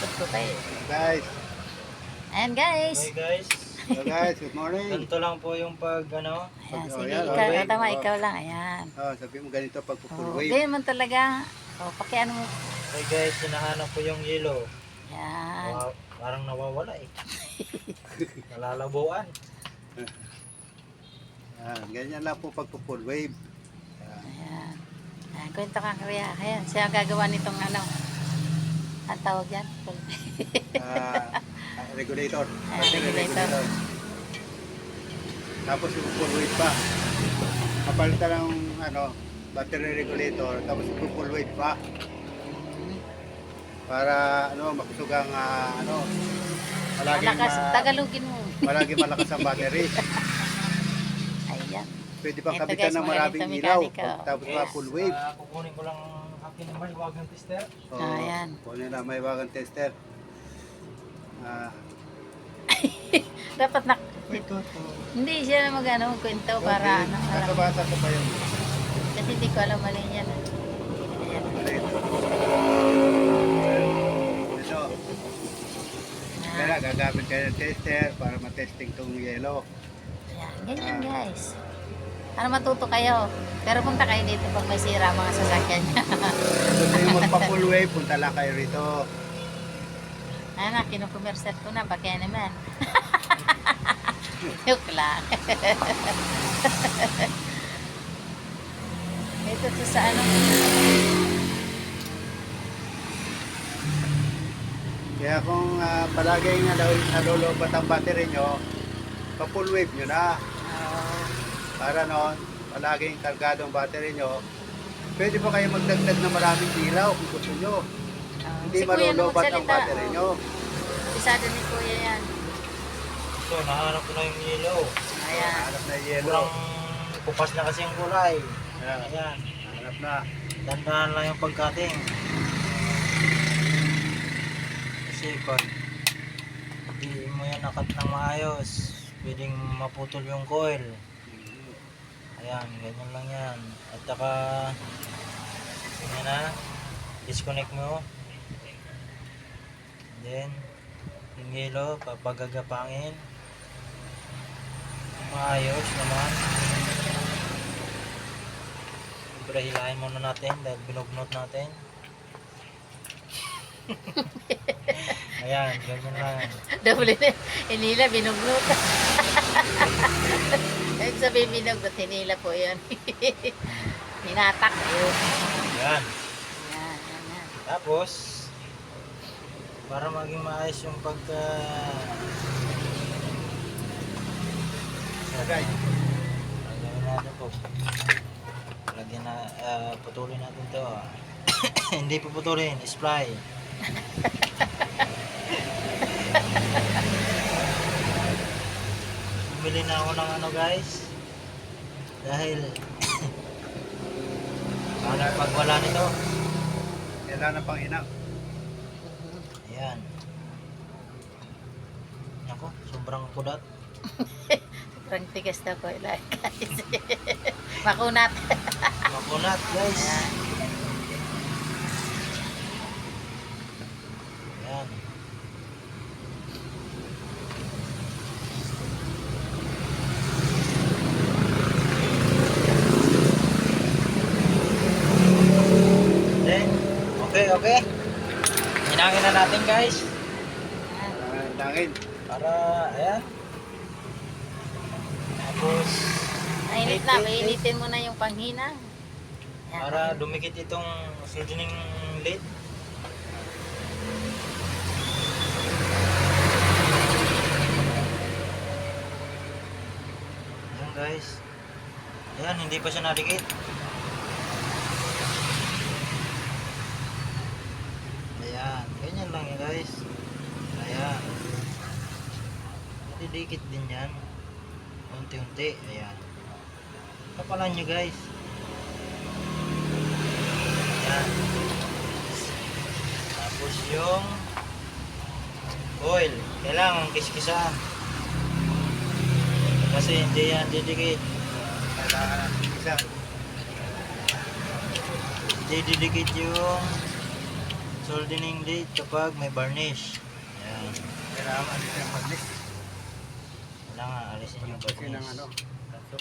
Tututay. Guys, Ayan guys. Okay guys, hello guys, good morning. ganito lang po yung pag Ayan, Oh, sige, yan, ikaw, okay. tama, Oh. ikaw lang. Ayan. Sabi mo ganito pag full Oh, wave. ganyan man talaga. Oh, pakiano mo. okay guys, hinahanap ko yung yellow. Ayan. Wow, parang nawawala eh. Nalalabuan. Ganyan lang po pag full wave. Ayan. Ayan, kwento ka kaya. Ayan, siya ang gagawa nitong ano. Ang tawag yan? Regulator. Regulator. Tapos yung full wave pa. Kapalitan ng battery regulator, tapos yung full wave pa. Para makusugang Malakas, Tagalogin mo. malagi malakas ang battery. Ayan. Pwede pang Ito, kapitan guys, ng magaling maraming sa ilaw. mekaniko. Tapos pa full wave. Kukunin ko lang akin ng maliwagang tester. Ayan. Kunin na may wagang tester. Dapat na... Hindi siya na mag-ano, kwento para ano. Nakabasa ko pa yun. Kasi hindi ko alam mali yan. Ayan. Ito. Kaya gagamit kayo ng tester para matesting tong yellow. Ayan. Ganyan guys. Ano matuto kayo? Pero punta kayo dito pag may sira mga sasakyan niya. Gusto nyo magpa-full wave, punta lang kayo rito. Ayan na, kinukumersal ko na. Bakit naman? Joke lang. Ito to sa ano. Kaya kung palaging nalulubat ang battery nyo, pa-full wave nyo na. Oh, Para noon, palaging kargado ang battery nyo. Pwede pa kayo magdagdag ng maraming ilaw kung gusto nyo. Hindi si Kuya nung malulubat ang magsalita. battery nyo. Pisado ni Kuya yan. So, nahanap ko na yung yellow. Ayan. Hanap na yellow. Kurang pupas na kasi yung kulay. Ayan. Ayan. Hanap na. Dandahan lang yung pagkating. Kasi pag hindi mo yan nakat ng maayos, pwedeng maputol yung coil. Ayan, ganyan lang yan. At saka, ganyan na, disconnect mo. Then, yung yellow, papagagapangin. Maayos naman. Siyempre, hilahin muna natin dahil binugnot natin. Ayan, ganyan lang. Double na. Hinila, binugnot. Ibig sabihin binugnot, hinila po yun. Hinatak. Yun. Ayan. Yan, yan, yan. Tapos, para maging maayos yung pagka... Okay. Lagyan natin po. Lagyan na, putulin natin to. Hindi puputulin, spray. Bumili na ako ng ano guys. Dahil paano pag wala nito? Kailangan pang inang. Ayan. Ako, sobrang kudat. Sobrang tigas na po. Guys. Makunat. Makunat guys. Ayan. Ayan. Then, okay. Hinangin na natin guys. Ayan. Langin. Para, ayan. Tapos, Mainit na. Mainitin mo na yung panghina. Ayan. para dumikit itong seasoning lid. Ayan guys. Ayan, hindi pa siya nadikit. Ayan, ganyan lang yan guys. Ayan. Didikit din yan. Unti-unti. Ayan. Kapalan nyo guys. Ayan. Tapos yung oil. Kailangan kiskisan. Kasi hindi yan didikit. Kailangan isa. Hindi didikit yung Soldening date kapag may varnish. Ayan. Kailangan alis yung maglis. Kailangan alisin yung Kasi ng varnish. ano, kaso.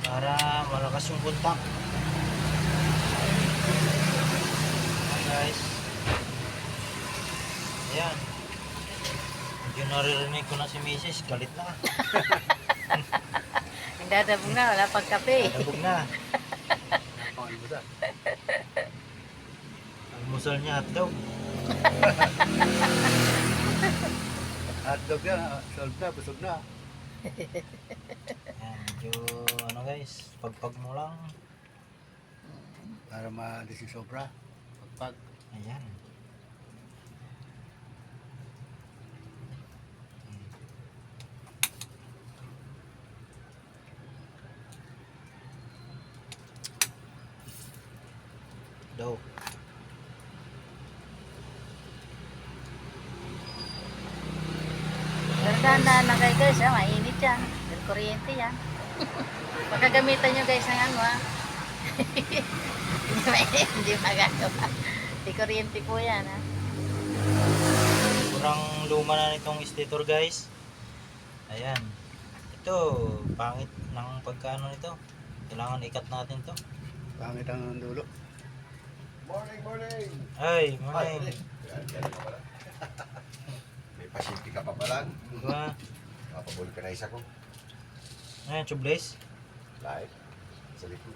Para malakas yung kontak. Ayan guys. Ayan. Medyo naririnig ko na si Mrs. Galit na. Nagdadabog na, wala pang kape. Nadabog na. Pangalmusan. Almusal niya hotdog. Hotdog yan, solve na, busog na. Ayan, medyo ano guys, pagpag mo lang. Para maalis yung sobra. Pagpag. Ayan. Daw. Pero dahan-dahan lang kayo guys, ha? Mainit yan. Dahil kuryente yan. Pagkagamitan nyo guys ng ano ha. Hindi magagawa. Di kuryente po yan ha. Kurang luma na nitong stator guys. Ayan. Ito, pangit ng pagkaano nito. Kailangan ikat natin to. Pangit ang dulo. Morning, morning! Ay, morning. May pasyente ka pa pala. Diba? Kapabuli ka na isa ko. Ayan, tubeless. Live. Sa likod.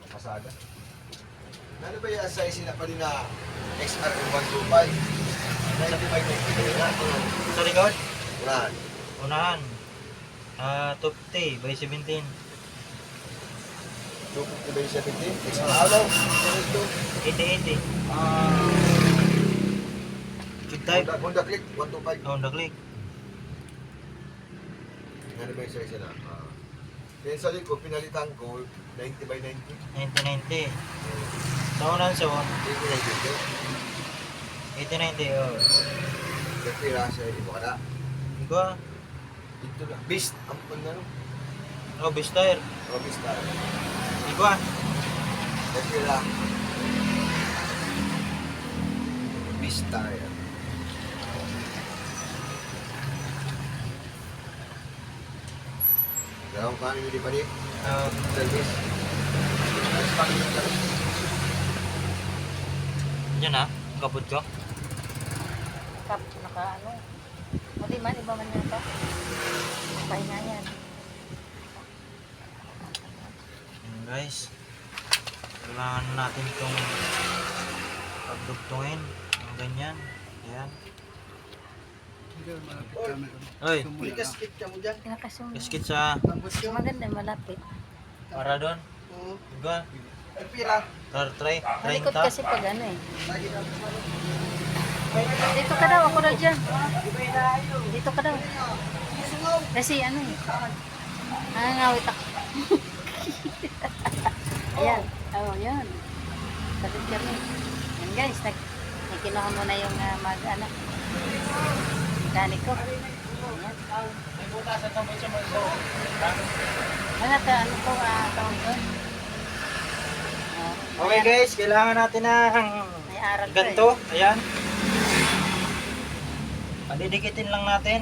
Mapasada. Ano ba yung sa isina pa rin na XR 125? Sabi ba yung na? Sa likod, Unahan. unahan. 250 by 17. 250 ba yung 17? XR alaw. 80-80. Chip type. Honda Click 125. Honda Click. Ano ba yung sa isina? Yan sa likod, pinalitan ko 90 by 90. 90-90. Sa unahan sa 80 80-90. Oh. Kaya sa hindi mo ka na. Diba? Ito na. Beast. Ang pang Oh, best tire. Oh, Beast tayo. Diba? Kaya Beast tayo. Gawang paano yung di pa rin? Service. Yan ha. Ang kapot ko. Kap, naka ano. Mali man, iba man yata. Pahinga yan. Yan guys. Kailangan natin itong pagdugtungin. Ang ganyan. Ayan. Hindi, malapit kami. Oy, May kasket ka mo dyan. Pinakasyung kasket sa maganda, malapit. para doon. Oo. Diba? Ay, pira. Try. Malikot 30. kasi pag ano eh. Lagi na. Dito ka daw, ako daw dyan. Dito ka daw. Kasi ano eh. Nangangawit ako. Ayan. Oh, yan. Sabit kami. Yan guys, may kinuha mo na yung ano. Mechanic ko. Ayan. Ano to, ano to, tawag doon? Oh, Okay guys, kailangan natin ng may aral ganito. Ayan. Padidikitin lang natin.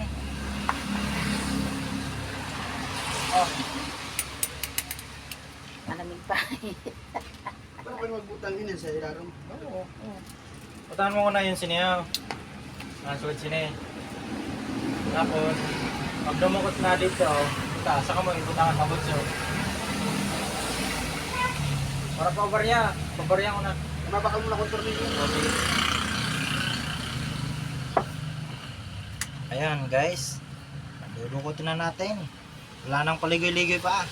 Oh, Malamig pa. Paano kayo magbutang yun sa ilalim? Oo. putahan mo muna yung siniyaw. Nasuot sini. Tapos, pag dumukot na dito, saka mo ibutangan mabot siya. Para pabarya ko na. Mabakal mo na kontor ninyo. Okay. Ayan guys, dudukutin na natin. Wala nang paligoy-ligoy pa.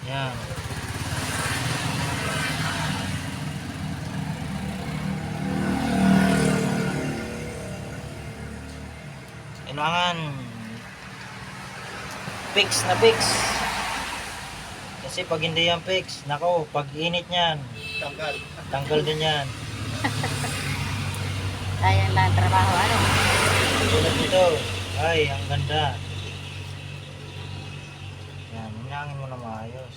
Ayan. Kailangan fix na fix. Kasi pag hindi yan fix, nako, pag init niyan, Tanggal. tanggal din yan. Sayang lang ang trabaho, ano? Tulad nito. Ay, ang ganda. Yan, hinangin mo na maayos.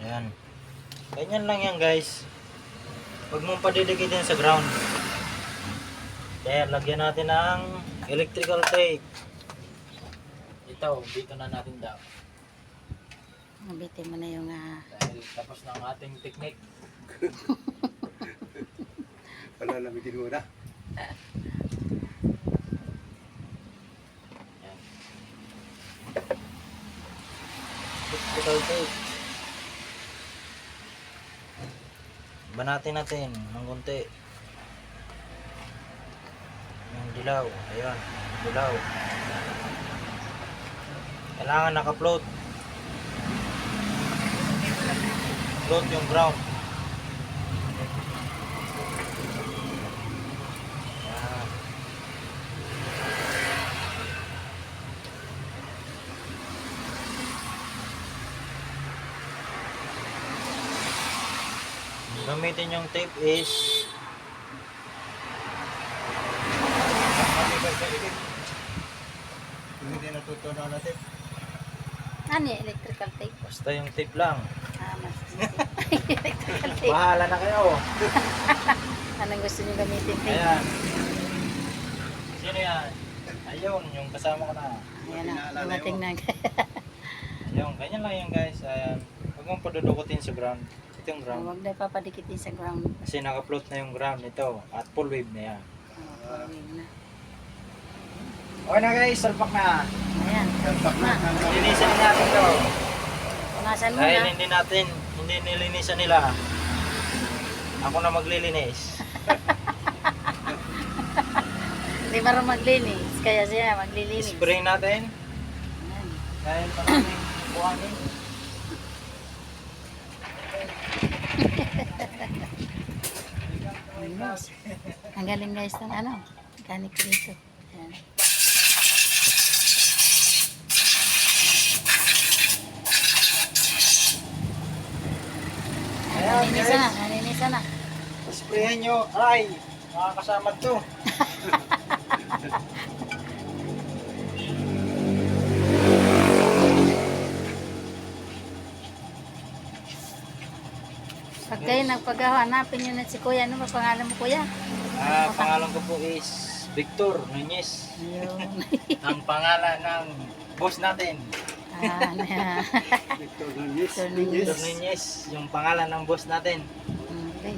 Ayan. Ganyan lang yan guys. Huwag mong padidikitin sa ground. Kaya lagyan natin ng electrical tape. Ito, dito na natin daw. Nabitin mo na yung Dahil tapos na ang ating technique. Palalamitin muna. Yan. Electrical tape. Banatin natin ng konti. Yung dilaw. Ayan. Dilaw. Kailangan naka-float. Float yung ground. Ayan. Gamitin yung tape is Hindi natutunan natin. ano yung electrical tape? basta yung tape lang. Mas electrical tape. Bahala na kayo. Anong gusto niyo gamitin tape? Ayan. Sino yan? Ayun, yung kasama ko na. Ayan na, Inaalala dumating mo. na. Ayun, ganyan lang yan guys. Ayan. Huwag mong padudukutin sa ground. Ito yung ground. Huwag na papadikitin sa ground. Kasi naka-float na yung ground nito. At full wave na yan. Pawin na. Okay na guys, salpak na. Ayan, Kalpak na. Linisan na natin to. punasan mo Dahil na. hindi nilinisan nila. Ako na maglilinis. Hindi marunong maglinis, kaya siya maglilinis. Spray natin. Ayan. Dahil maraming buhangin. Ayos. Ang galing guys ng ano, mechanic dito. Ayan. Ayan Naninisan na, guys. naninisan na. Sprayan nyo. Ay, makakasama to. Pag kayo nagpaghahanapin nyo na si Kuya, ano ba pangalan mo Kuya? Pangalan ko po is Victor Nunez. Ayun. Ang pangalan ng boss natin. Ano yan? Victor Nunez. Victor Nunez. Victor Nunez, yung pangalan ng boss natin. Okay.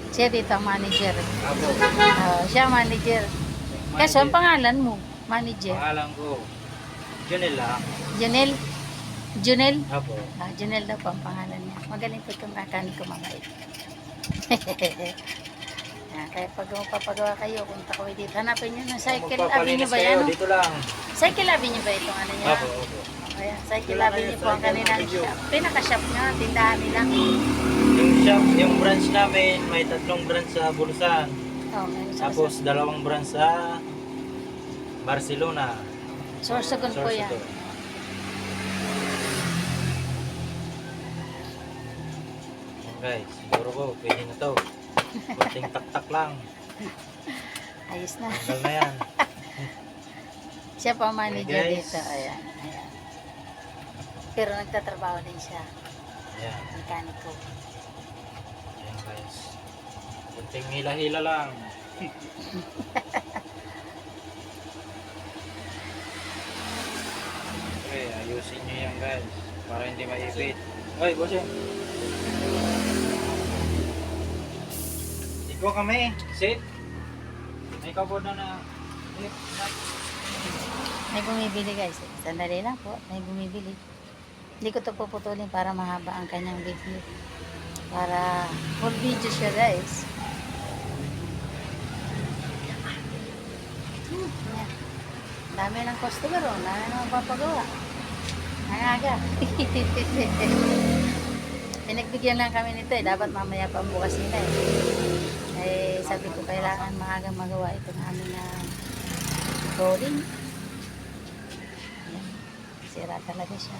Siya dito ang manager. Apo. Siya manager. Kaso ang pangalan mo, manager. Pangalan ko, Junela. Junel. Junel. Apo. Junel daw po ang pangalan niya. Magaling po itong mechanic ko mabait. Kaya pag magpapagawa kayo, punta ko dito. Hanapin nyo ng cycle avenue Magpapalinis ba kayo, yan? No? dito lang. Cycle avenue ba itong ano niya? Apo, apo. Ayan, cycle avenue po ang kanilang shop. Pinaka-shop nga, tindahan nila. Yung shop, yung branch namin, may 3 branch sa Bulusan. Meron sa Tapos 2 branch sa Barcelona. Sorsogon po yan. Sorsogon. Yan guys, siguro ko, pwede na to. Kunting tak-tak lang. Ayos na. Tanggal na yan. Siya po ang manager Okay, guys. dito. Ayan, ayan. Pero nagtatrabaho din siya. Ayan, Mekaniko. ayan guys. Kunting hila-hila lang. Okay, ayusin nyo yan guys. Para hindi maipit. Ay, bossing. Ikaw kami. Sit. May kabod na. May bumibili guys. Sandali lang po. May bumibili. Hindi ko ito puputulin para mahaba ang kanyang video. Para full video siya guys. Yan. Dami ng customer oh. Dami naman papagawa. Ang aga. Pinagbigyan lang kami nito eh. Dapat mamaya pa ang bukas nila eh. Eh sabi ko kailangan maagang magawa itong aming rolling. Ayan. sira talaga siya.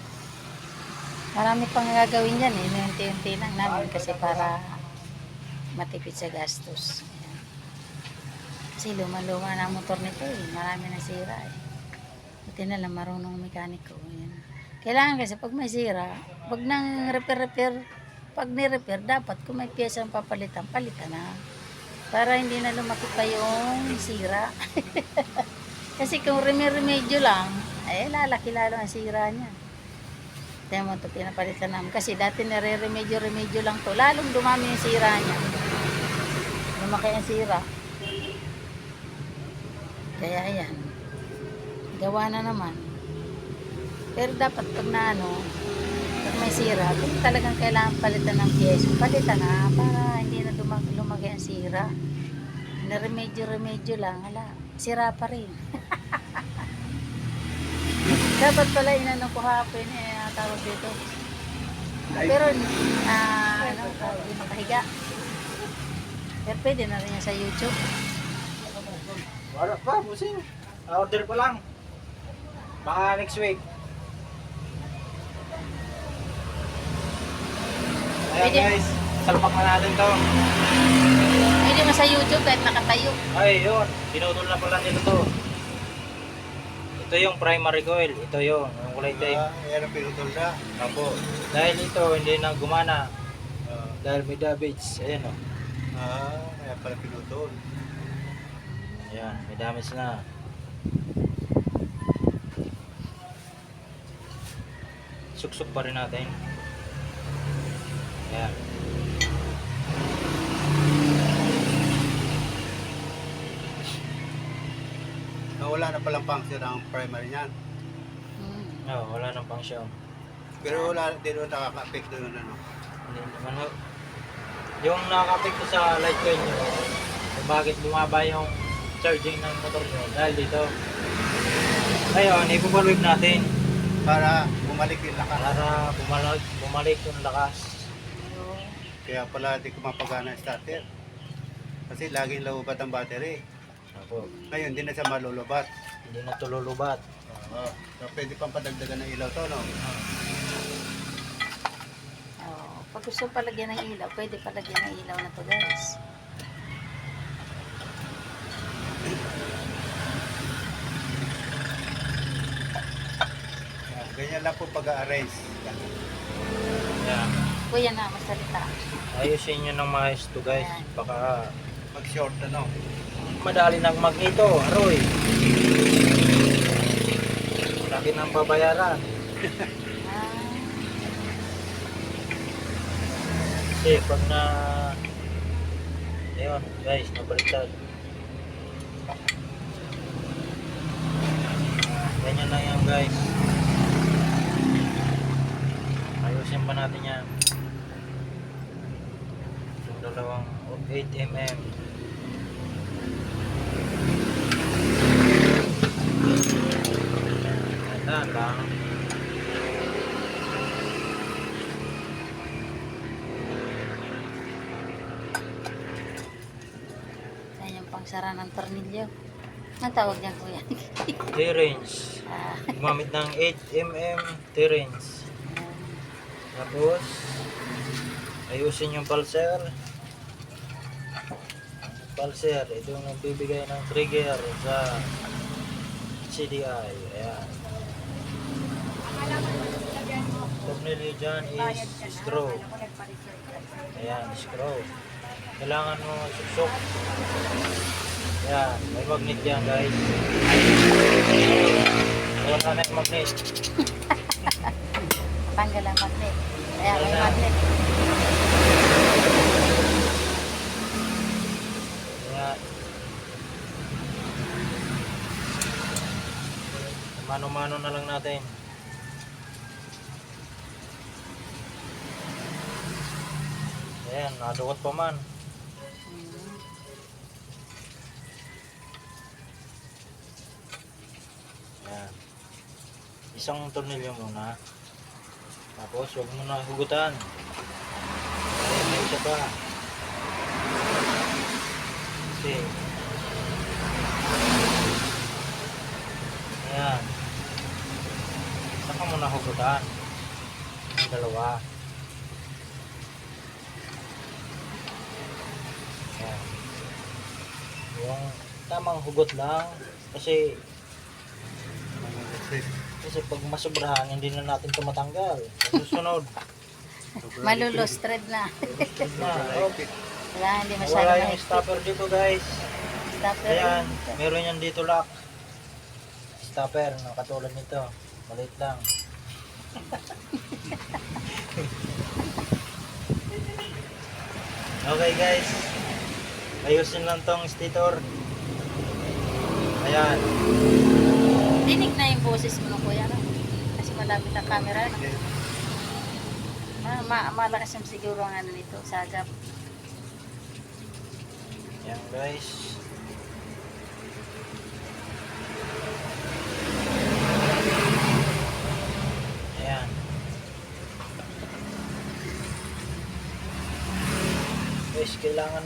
Marami pang gagawin yan eh. Unti-unti lang namin kasi para matipid sa gastos. Ayan. Kasi luma-luma na ang motor nito eh. Marami na sira eh. Buti na lang marunong mekaniko. Ayan. Kailangan kasi pag may sira, wag nang repair-repair. Pag ni-repair, dapat kung may piyesa ang papalitan, palitan na. Para hindi na lumaki pa yung sira. Kasi kung remedyo lang, ay lalaki lalo ang sira niya. Kaya mo ito pinapalitan namin. Kasi dati nare-remedyo lang to. Lalong dumami yung sira niya. Lumaki ang sira. Kaya ayan. Gawa na naman. Pero dapat pag na pag may sira, kung talagang kailangan palitan ng piyesa, palitan na para hindi na lumaki ang sira. Na-remedyo lang, sira pa rin. Dapat pala inanong ko hapon tawag dito. Pero hindi makahiga. Pero pwede na rin yan sa YouTube. Wala pa, busing. Order pa lang. Baka next week. Ayan Pwede. guys, salpak na natin to. Pwede mo sa YouTube kahit nakatayo. Ay, yun. Pinutol na pala nila to. Ito yung primary coil. Ito yung kulay tape. Yan ang pinutol na. Opo. Dahil ito hindi na gumana. Ah, Dahil may damage. Ayan o. kaya pala pinutol. Ayan, may damage na. Suksok pa rin natin. Ayan. Wala na palang function ang primary niyan. Oh, wala nang function. Pero wala din naman nakaka-apekto yun Hindi naman ho. Yung nakaka-apekto sa light coil nyo, kung bakit bumaba yung charging ng motor nyo, dahil dito. Ngayon, ipubalwig natin Para bumalik yung lakas. para bumalik yung lakas. Kaya pala di ko mapagana ang starter. Kasi laging lawbat ang battery. Opo, Ngayon, di na siya malulubat. hindi na tululubat. So, pwede pang padagdagan ng ilaw to, no? Pag gusto palagyan ng ilaw, pwede palagyan ng ilaw na to guys. Ganyan lang po pag-arrange. Ayan. Kuya na, masalita. Ayusin nyo ng maayos to guys. Baka Mag-short, ano? madali ng magnito, aroy. Laki ng babayaran. Kasi pag na ayun guys, nabaliktad. Ganyan lang yan guys. Ayusin pa natin yan. Yung dalawang 8mm. Dahan lang. Yan yung pangsara ng tornilyo. Ang tawag niyan kuya? T-range. Gumamit ng 8mm T-range. Tapos ayusin yung pulser. Pulser, ito yung nagbibigay ng trigger sa CDI. Ayan. Tornilyo dyan is screw. Ayan, screw. Kailangan mo susok. Ayan, may magnet yan guys. Wala na yung magnet. Tanggal ang magnet. Kaya may Wala. magnet. Ayan. Mano-mano na lang natin. Ayan, nadukot pa man. Ayan. Isang tornilyo muna. Tapos huwag mo na hugutan. Ayan, may isa pa. Kasi ayan. Sa Saka mo nahugutan. Yung dalawa. Yan. Yung tamang hugot lang. Kasi pag masobrahan, hindi na natin ito matanggal. Sa susunod. Malulos thread na. Na, oh, Wala, hindi masyado wala yung mahigpit. stopper dito guys. Stopper. Ayan, meron yan dito lock. Stopper, no, katulad nito. Maliit lang. Okay guys. Ayusin lang tong stator. Ayan. Dinig na yung boses mo ng kuya, no? Kasi malapit ang camera, no? Malakas yung siguro ang ano nito, sagap. Ayan guys. Ayan. Guys, kailangan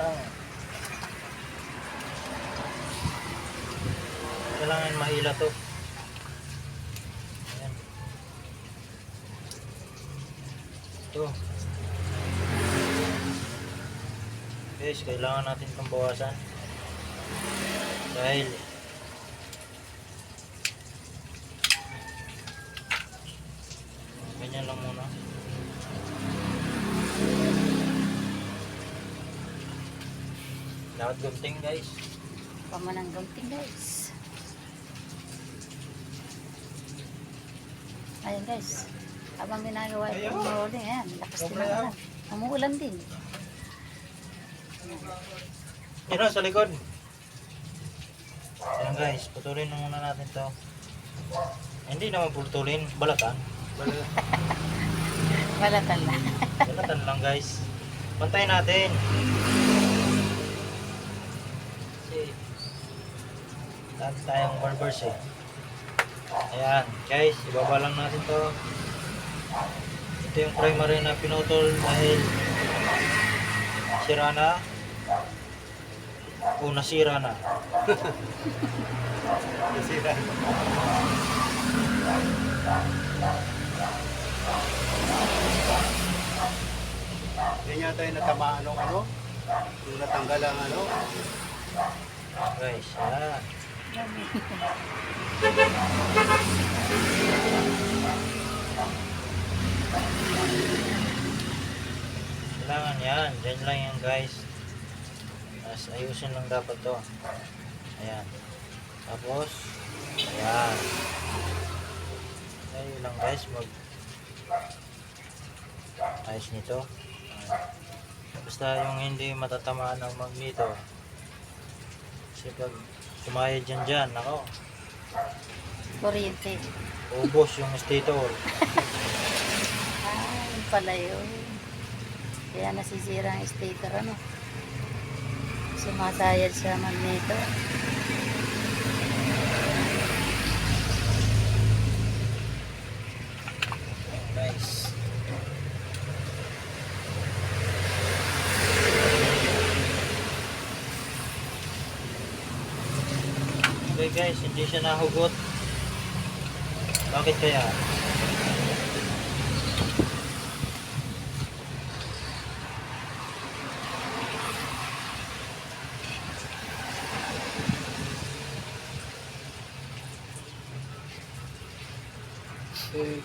mahila to. Ayan. Ito. Guys, kailangan natin itong bawasan. Dahil ganyan lang muna. Dapat gunting guys. Pamanang gunting, guys. Ayan, guys. Habang ginagawa itong rolling, ayan. Lakas din Sobra ang yan. ulan. Umuulan din. Yun sa likod. Ayan guys, putulin na muna natin to. Hindi naman putulin, balatan. Balatan na. Balatan lang guys. Pantayin natin. Kasi dati tayong barbers eh. Ayan guys, ibaba lang natin to. Ito yung primary na pinutol dahil sira na o nasira na. Nasira. Yan yata yung natamaan ng ano? Yung natanggal ang ano? Guys, ayan. Kailangan yan, dyan lang yan guys. Mas ayusin lang dapat to. Ayan. Tapos, ayan. Ayun lang guys, ayos nito. Ayan. Basta yung hindi matatamaan ng magneto. Kasi pag sumayad dyan, ako, Kuryente. ubos yung stator. Ah, yun pala yun. Kaya nasisira ang stator, ano? Sumasayad sa magneto. Nice. Okay guys, hindi siya nahugot. Bakit kaya? Eh,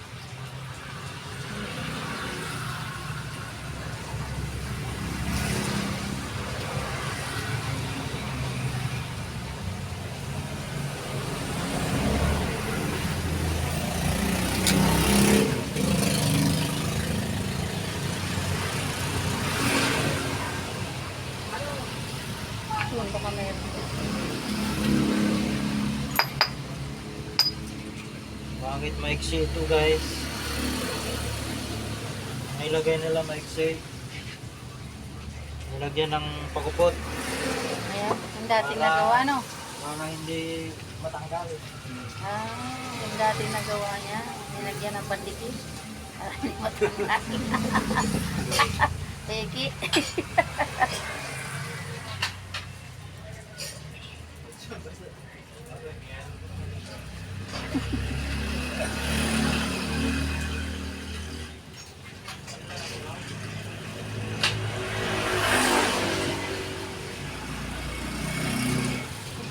Yun, baka meron. Bakit maiksi ito guys? Nailagay nila maiksi. Nilagyan ng pagupot Ayan, yung dating nagawa, no? para hindi matanggal. Ah, yung dating nagawa niya, nilagyan ng pandikit. Para hindi matanggal. Eki.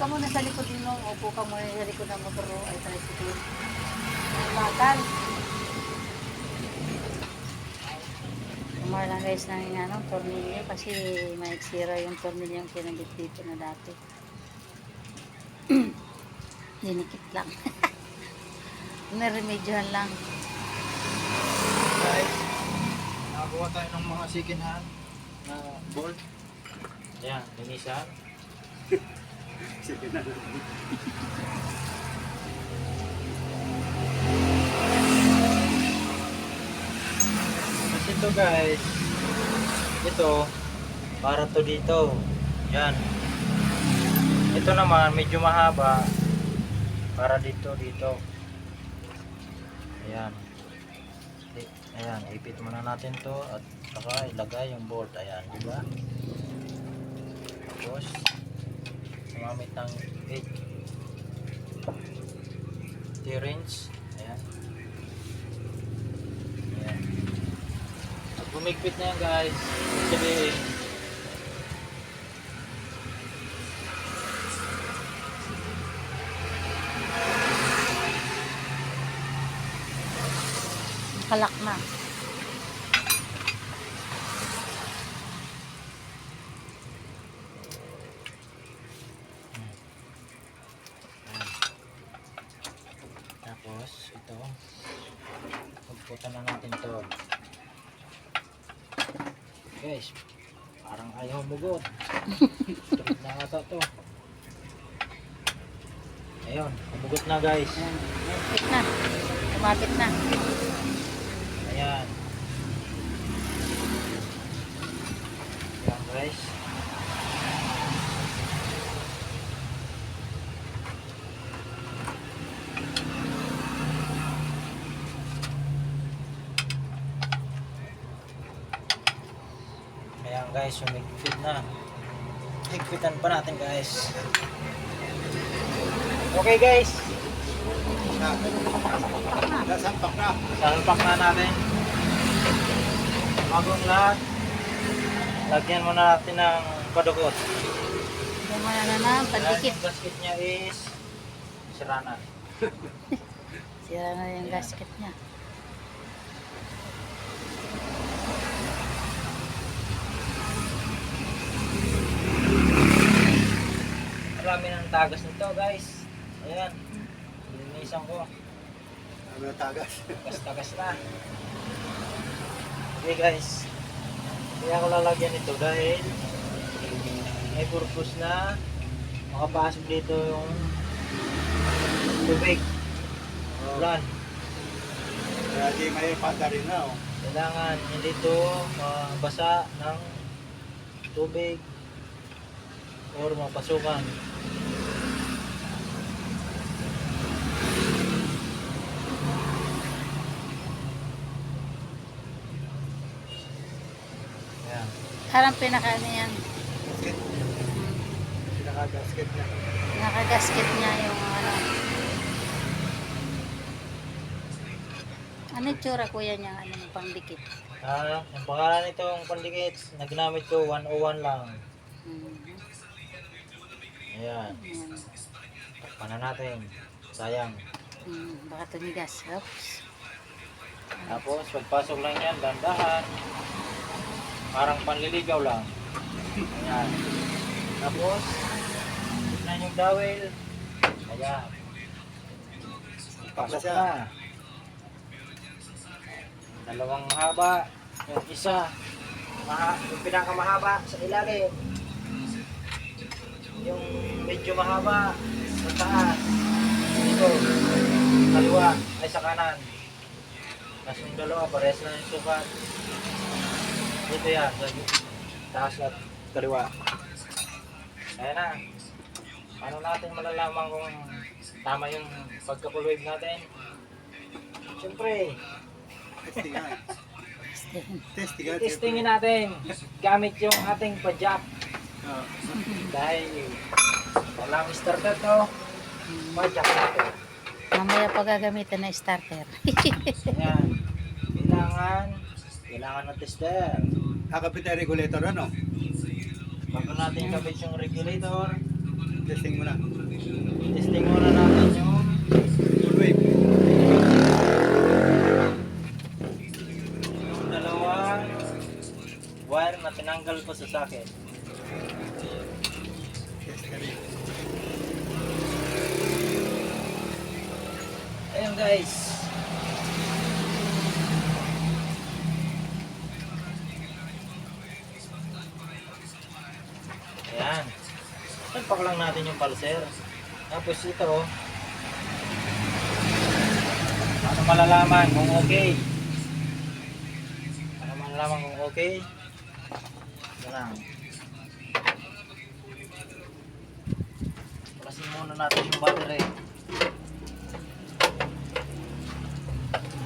ka muna sa likod mo. Upo ka muna sa likod ng motor o ay tricycle. Bakal. Kumar lang guys ng ano, tornilyo kasi maiksira yung tornilyo yung kinabit dito na dati. Dinikit lang. Naremedyohan lang. Guys, nakakuha tayo ng mga second hand na bolt. Ayan, linisan. Sige na. Kasi ito guys, ito, para to dito. Yan. Ito naman, medyo mahaba. Para dito. Ayan. Ayan, ipit muna natin to at saka ilagay yung bolt. Ayan, di ba? Tapos, sumamit ng 8 Ayan. Ayan. At bumigpit na yan guys. Sabihin, Kalak na. tapos ito, pagputan na natin to. Guys, parang ayaw mugot. Tunog na ata to. Ayun, umugot na guys. Ayan. Malapit na. Kumapit na. Ayan. Ayan guys. Ayan guys, sumigpit na. Higpitan pa natin guys. Okay guys. Nasampak na. Salpak na natin. Bagong lahat. Lagyan muna natin ng padugot. Kumana na pandikit. Yung gasket niya is sira na. Sira na yung gasket niya. Marami ng tagas nito guys. Ayan. Linisan ko. Ano na tagas? Tagas na. Okay guys. Kaya ako lalagyan ito dahil may purpose na makapasok dito yung tubig. Ulan. Kaya di may pata rin na. Oh. Kailangan hindi ito mabasa ng tubig or mapasukan. Ayan. Parang pinaka ano yan. Gasket. Pinaka-gasket niya. Nakagasket niya yung ano. Ano yung tsura kuya niya? Ano yung pangdikit? Ang pangalan nitong pandikit na ginamit ko 101 lang. Ayan. Ayan. Takpan na natin. Sayang. Baka tumigas. Oops. Tapos pagpasok lang yan, dandahan. Parang panliligaw lang. Ayan. Tapos, tignan yung dowel. Ayan. Pasok na. Dalawang mahaba. Yung isa, yung pinakamahaba sa ilalim. Yung medyo mahaba sa taas. Dito, kaliwa ay sa kanan. Tapos yung dalawa, parehas na yung sukat. Dito yan, sa taas at kaliwa. Ayan na. Paano natin malalaman kung tama yung pagka-full-wave natin? Siyempre, Testing nga. Testing nga. testingin natin gamit yung ating pa-jack. Oh. Dahil walang starter to, pa-jack natin. Mamaya pa gagamitin na starter. Ayan. Kailangan ng tester. Kakabit na regulator ano? Bago natin kabit yung regulator, Testing mo na. Testing muna natin yung Wait. yung dalawang wire na tinanggal ko sa socket. Ayun guys. Ayan. Nagpak lang natin yung pulser. Tapos ito, ano malalaman kung okay? Ano malalaman kung okay? Ito lang. Palasin muna natin yung battery.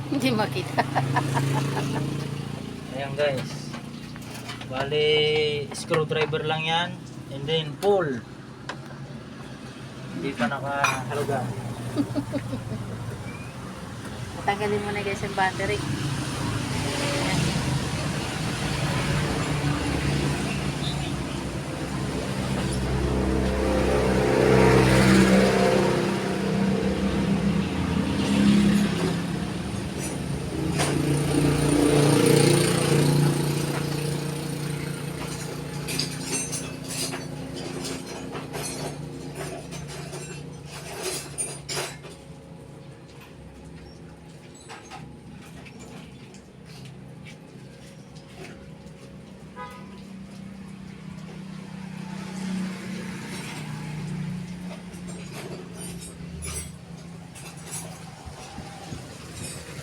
Hindi makita. Ayan guys. Bali, screwdriver lang yan. And then pull. Hindi pa nakahalugan. Tanggalin mo na guys yung battery. Ayan.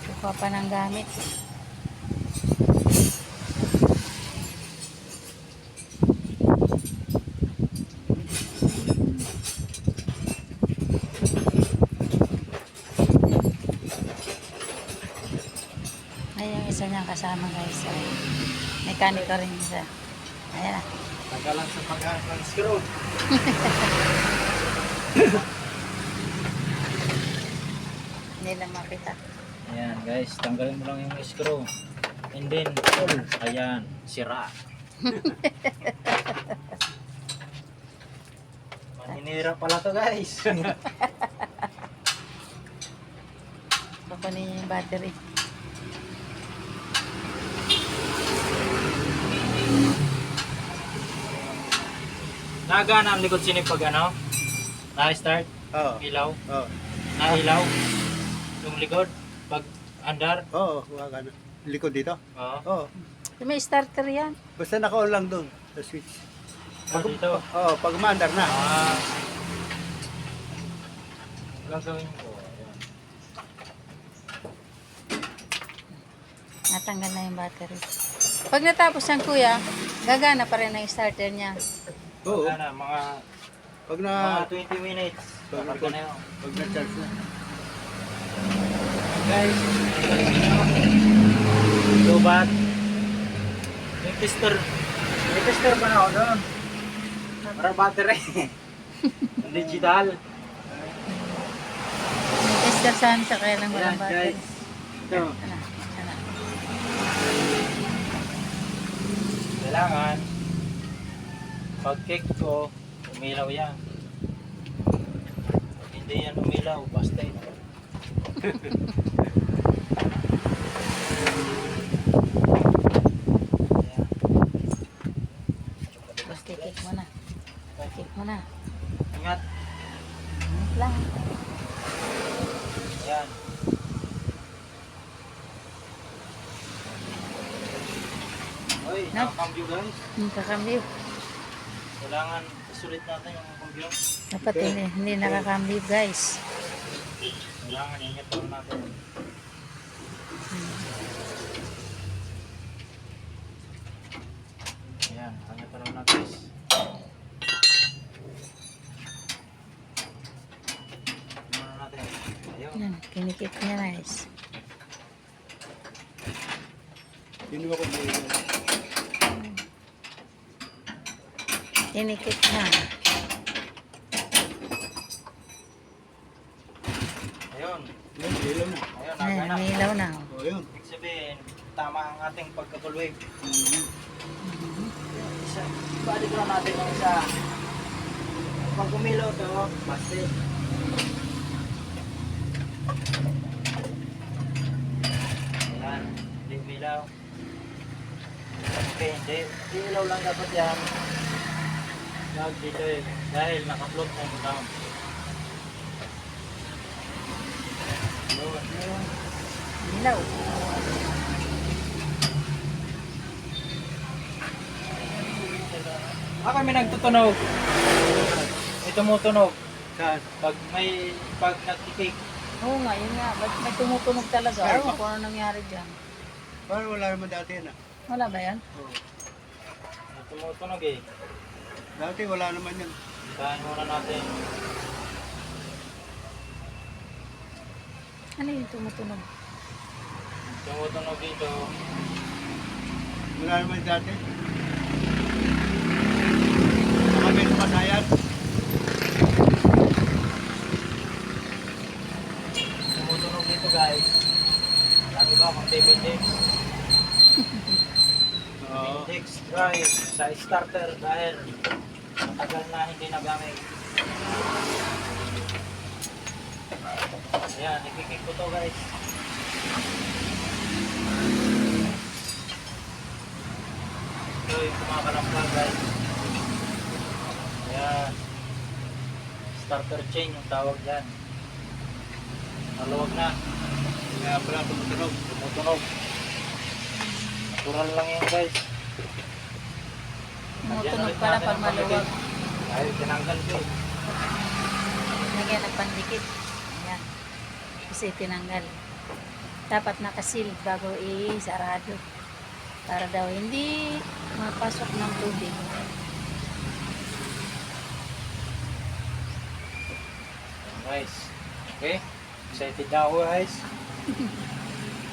Kuha pa ng gamit. Ay, yung isa niyang kasama guys. Ay, mekaniko rin siya. Ayan na. Tagalan sa paghahanap ng screw. Hindi na makita. Ayan guys, tanggalin mo lang yung screw. And then pull. Ayan, sira. Maninira pala to guys. Kukunin niya yung battery. Nagana ang likod sinip pag ano? Na-start? Oo. Ilaw? Oo. Na-ilaw? Yung likod? Pag andar? Oo, huwag ano. Likod dito? Oo. Oo. May starter yan. Basta naka-on lang doon sa switch. Dito? Oo, pag umandar na. Ah. Gagawin ko. Ayan. Natanggal na yung battery. Pag natapos yan kuya, gagana pa rin ang starter niya. Oo. Wala na, mga Pag na, 20 minutes. Kakarga na yun. pag na-charge na. Guys, lobat. Yung tester. May tester pa na ako doon. Para battery. Yung digital. May tester saan sa kaya lang walang Ayan battery. guys. Ito. Ano? Ano? Kailangan pag kick ko, umilaw yan. Pag hindi yan umilaw, basta yun. Ayan. Basta kick mo na. Kick mo na. Ingat. Ingat lang. Ayan. Oy, No. nakakambyo guys. Kakambyo. Kailangan isulit natin yung kambyo. Dapat hindi nakakambyo guys. Kailangan ingat pa natin. Ayan, ingat pa natin guys. Ano natin? Ayun. Yan, kinikip niya guys. Hindi ko Kinikip na. Ayun. Yun, ilaw na. Ayun, Ayan, nagana. may ilaw na. Oo, yun. Ibig sabihin, tama ang ating pagkatulwig. Mhm. Isa, balik lang natin yung isa. Pag umilaw to, busted. Ayan, hindi umilaw. Okay, hindi ilaw lang dapat yan. Wag dito eh, dahil naka-float na yung ground. Ilaw. Kami nagtutunog. May tumutunog. Saan? Pag nagkikik. Oo nga, yun nga. Ba't may tumutunog talaga? Meron Ewan ba? ko ano nangyari dyan. Parang wala naman dati yan ah. Wala ba yan? May tumutunog eh. Dati wala naman yan. Kain muna natin. Ano yung tumutunog? Tumutunog dito. Wala naman dati. Baka may sumasayan. Tumutunog dito guys. Alam ba kung T-Vindex? Oo. Vindex drive sa starter dahil matagal na hindi nagamit. Ayan, ikikik ko to guys. Ito yung kumakalamkal guys. Ayan. Starter chain yung tawag dyan. Maluwag na. Kaya pala tumutunog. Tumutunog. Natural lang yan guys. Tumutunog pala pag maluwag. Ay, tinanggal ko eh. Lagyan ng pandikit. Ayan. Kasi tinanggal. Dapat nakasil bago i-sarado. Para daw hindi mapasok ng tubig. Guys. Okay. Excited na ako guys.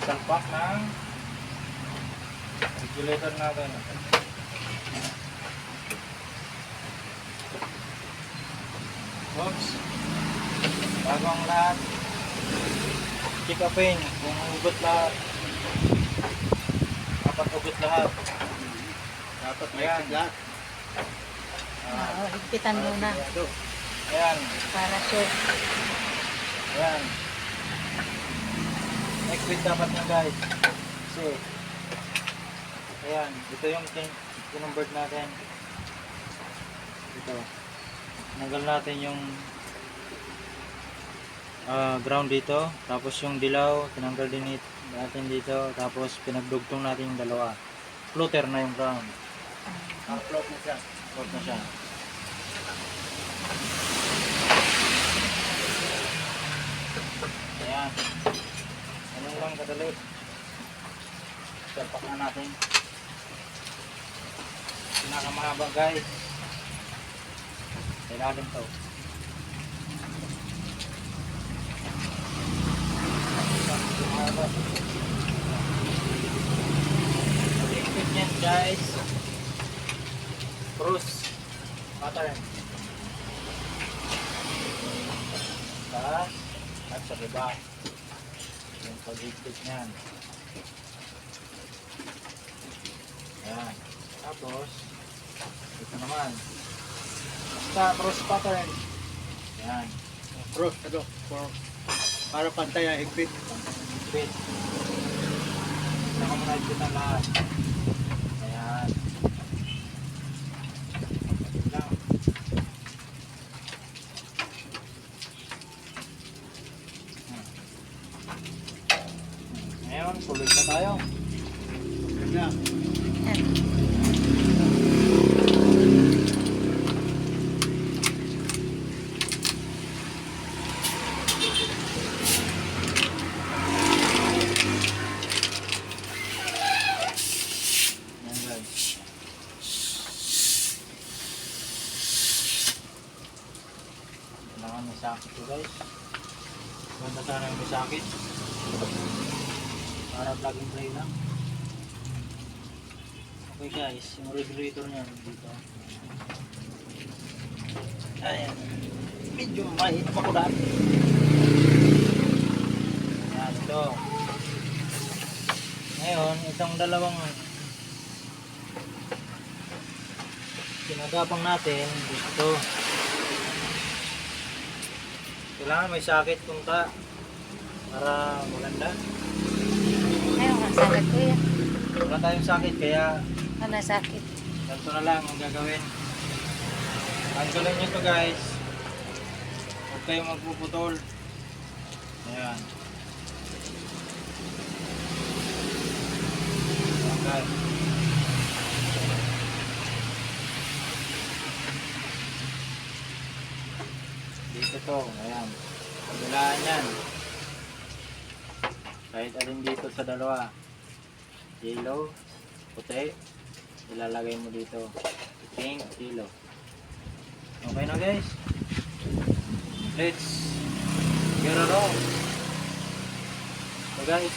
Salpak ng regulator natin. Oops. Bago ang lahat. Check upin kung ugot lahat. Dapat ugot lahat. Dapat may Ayan. lahat. Oo, higpitan muna. Ayan. Para sure. Ayan. Next week dapat na guys. Kasi, ayan. Ito yung kinumbert natin. Ito. Nanggal natin yung ground dito. Tapos yung dilaw, tinanggal din natin dito. Tapos pinagdugtong natin yung dalawa. Floater na yung ground. Float na siya. Float na siya. Ayan. Ano lang kadali. Salpak na natin. Pinakamahaba guys. Kailangan to. Mahaba. Liquid yan guys. Cruise pattern. Taas at sa baba. Yung pag-liquid niyan. Ayan. Tapos, ito naman. Basta cross pattern. Ayan. Cross, ano? Para pantay ang higpit. Wait. Saka mo na-higpit ang lahat. Ayan. Lang. Ngayon, tuloy na tayo. Ganyan. Ayan. Ayan guys. Kailangan may sakit to guys. Ganda sana yung may sakit. Para plug and play lang. Okay guys, yung regulator niya dito. Ayan. Medyo mahit pa ko dati. Ayan, ito. Ngayon, itong dalawang pinagapang natin dito. Kailangan may sakit punta para maganda. Ngayon, ang sakit ko yan. Wala tayong sakit kaya Ano sakit? ganito na lang ang gagawin. Ang galing nyo to guys. Huwag kayong magpuputol. Ayan. Ayan guys. Dito to. Ayan. Kabilaan yan. Kahit alin dito sa dalawa. Yellow, puti. Ilalagay mo dito. Pink, yellow. Okay na guys. Let's get it on. So guys,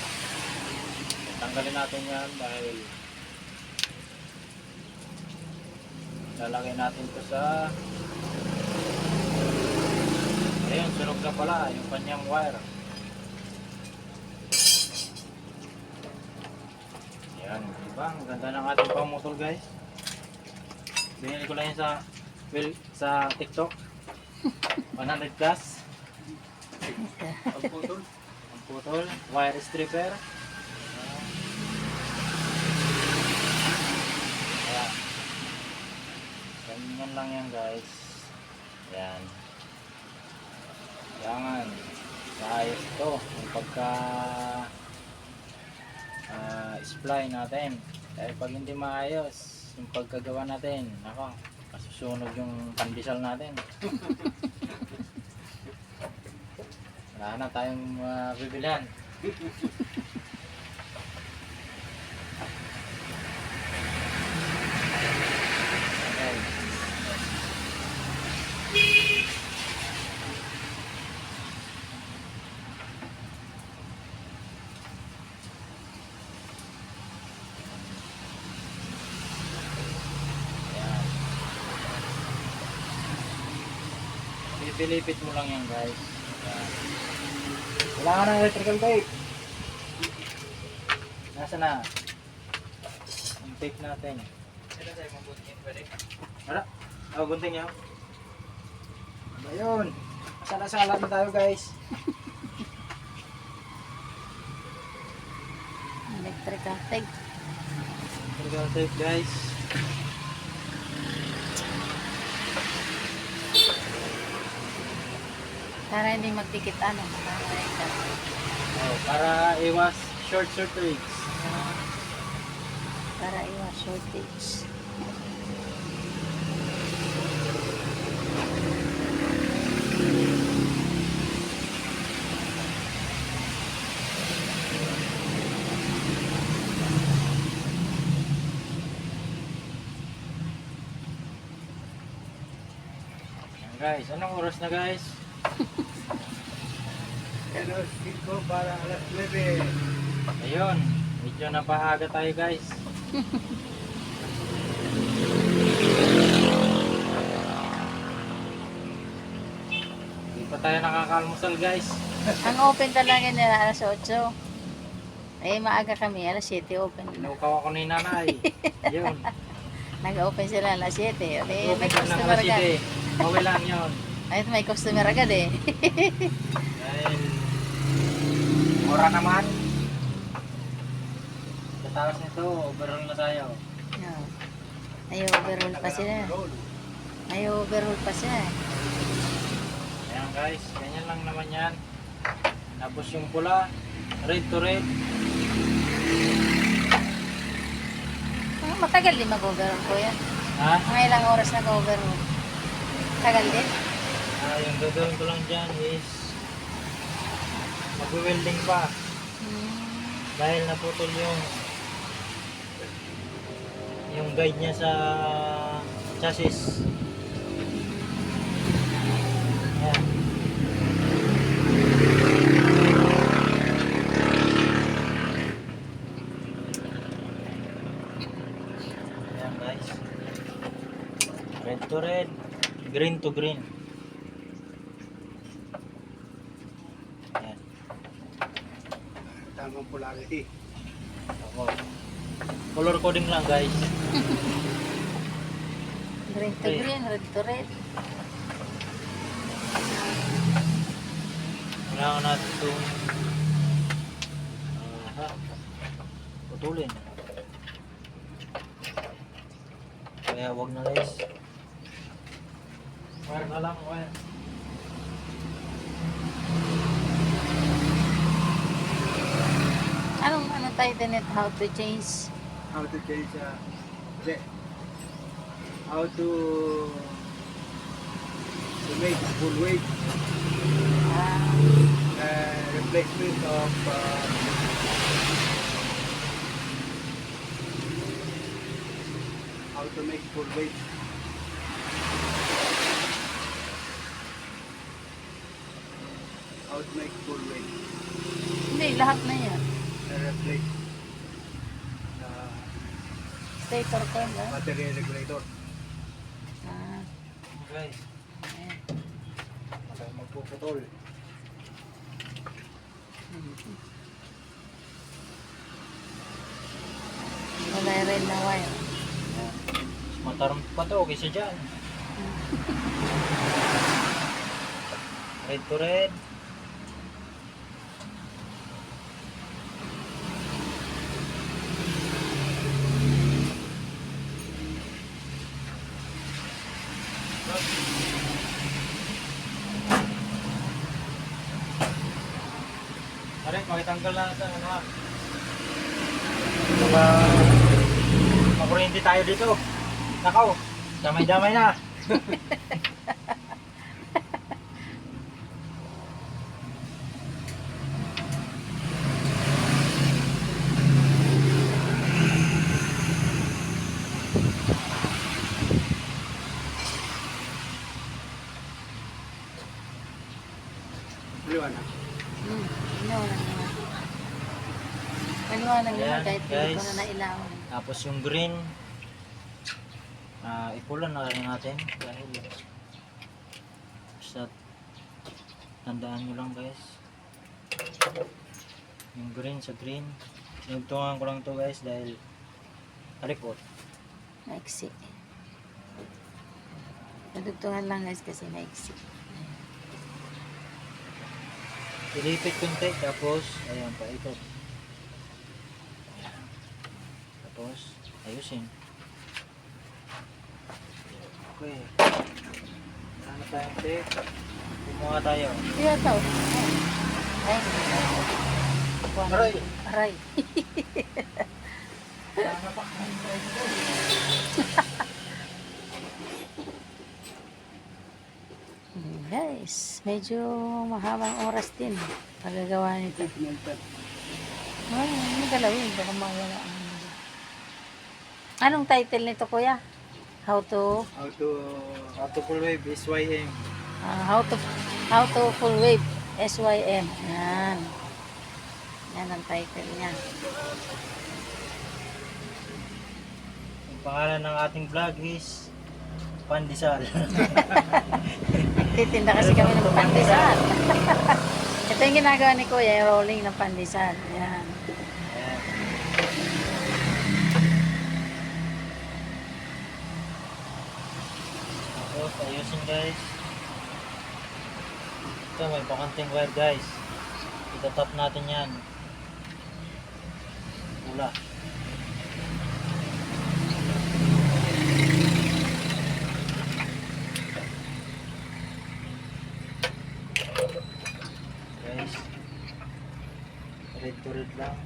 tanggalin natin yan dahil lalagay natin to sa ayun, sunog na pala yung kanyang wire. Ayan, diba? Ang ganda ng ating pamutol guys. Binili ko lang yan sa TikTok. 100 plus. Ang putol. Ang putol, wire stripper. Ayan. Ganyan lang yan guys. Ayan. Kailangan maayos ito yung pagka supply natin. Dahil pag hindi maayos yung pagkagawa natin, nako, masusunog yung pandesal natin. Wala na tayong bibilihan. Okay. Ayan. Pipilipit mo lang yan guys. Ayan. Kailangan ng electrical tape. Nasa na? Ang tape natin. Wala? Oh, gunting niya. Ano yun? Masala-sala na tayo guys. Electrical tape. Electrical tape guys. Para hindi magdikit ano. Oh, para iwas short circuits. Para iwas shortage. Ayan, guys, anong oras na guys? Yan o, speed ko para alas 9. Ayun, medyo napaaga tayo guys. Hindi pa tayo nakakalmusal guys. Ang open talaga nila alas 8. Eh, maaga kami, alas 7 open. Inukaw ako ni nanay. Ayun. Nag-open sila alas 7. Eh, may Open na customer alas agad. 7. Okay lang yun. Ay, may customer agad eh. Dahil mura naman. Katapos nito, overall na tayo. No. Ay, overhaul pa sila. Ay, overhaul pa sila. Ayan guys, ganyan lang naman yan. Tapos yung pula, red to red. Matagal din mag-overhaul ko yan. Ha? Mga ilang oras nag-overhaul. Tagal din. Yung gagawin ko lang dyan is mag-welding pa. Dahil naputol yung guide niya sa chassis. Ayan. Ayan guys. Red to red, green to green. Ayan. Tamang polarity. Ako. Color coding lang guys. Green to green, red to red. Kailangan natin itong putulin. Kaya wag na guys. Wire na lang, wire. Anong title nito? How to change? How to change the how to make full weight Ah, replacement of how to make full weight. How to make full weight. hindi, lahat na yan. Replace Stator coil, ah. battery regulator. Ah, Guys, ayan. Magpuputol. Wala red na wire. mas mataram pa to kaysa dyan. Red to red. Aray, makitanggal na sa ano ha. Baka makuryente tayo dito. Nakaw, damay-damay na. Liwanag. Iniwanan naman. Paliwanag naman Ayan, kahit hindi ko guys. na nailawan. Tapos yung green, ipulan na rin natin dahil basta tandaan nyo lang guys, yung green sa green. Sinugtungan ko lang to guys dahil haripot. Maiksi. Nadugtungan lang guys kasi maiksi. Ilipit konti tapos ayan paikot. Tapos ayusin. Okay. Ano tayong tape? Kumuha tayo. Kaya tao. Ay. Aray! Aray. Guys, medyo mahabang oras din pagagawa nito. Ay, ano galawin? Baka mawala ang... Anong title nito, kuya? How to... Auto full wave SYM. how to full wave SYM. Yan. Yan ang title niya. Ang pangalan ng ating vlog is Pandesal. Titinda kasi kami ng pandesal. Ito yung ginagawa ni kuya, yung rolling ng pandesal. Yan. Ayan. Tapos ayusin guys. Ito may bakanting wire guys. Itatap natin yan. Pula. Guys. Red to red lang.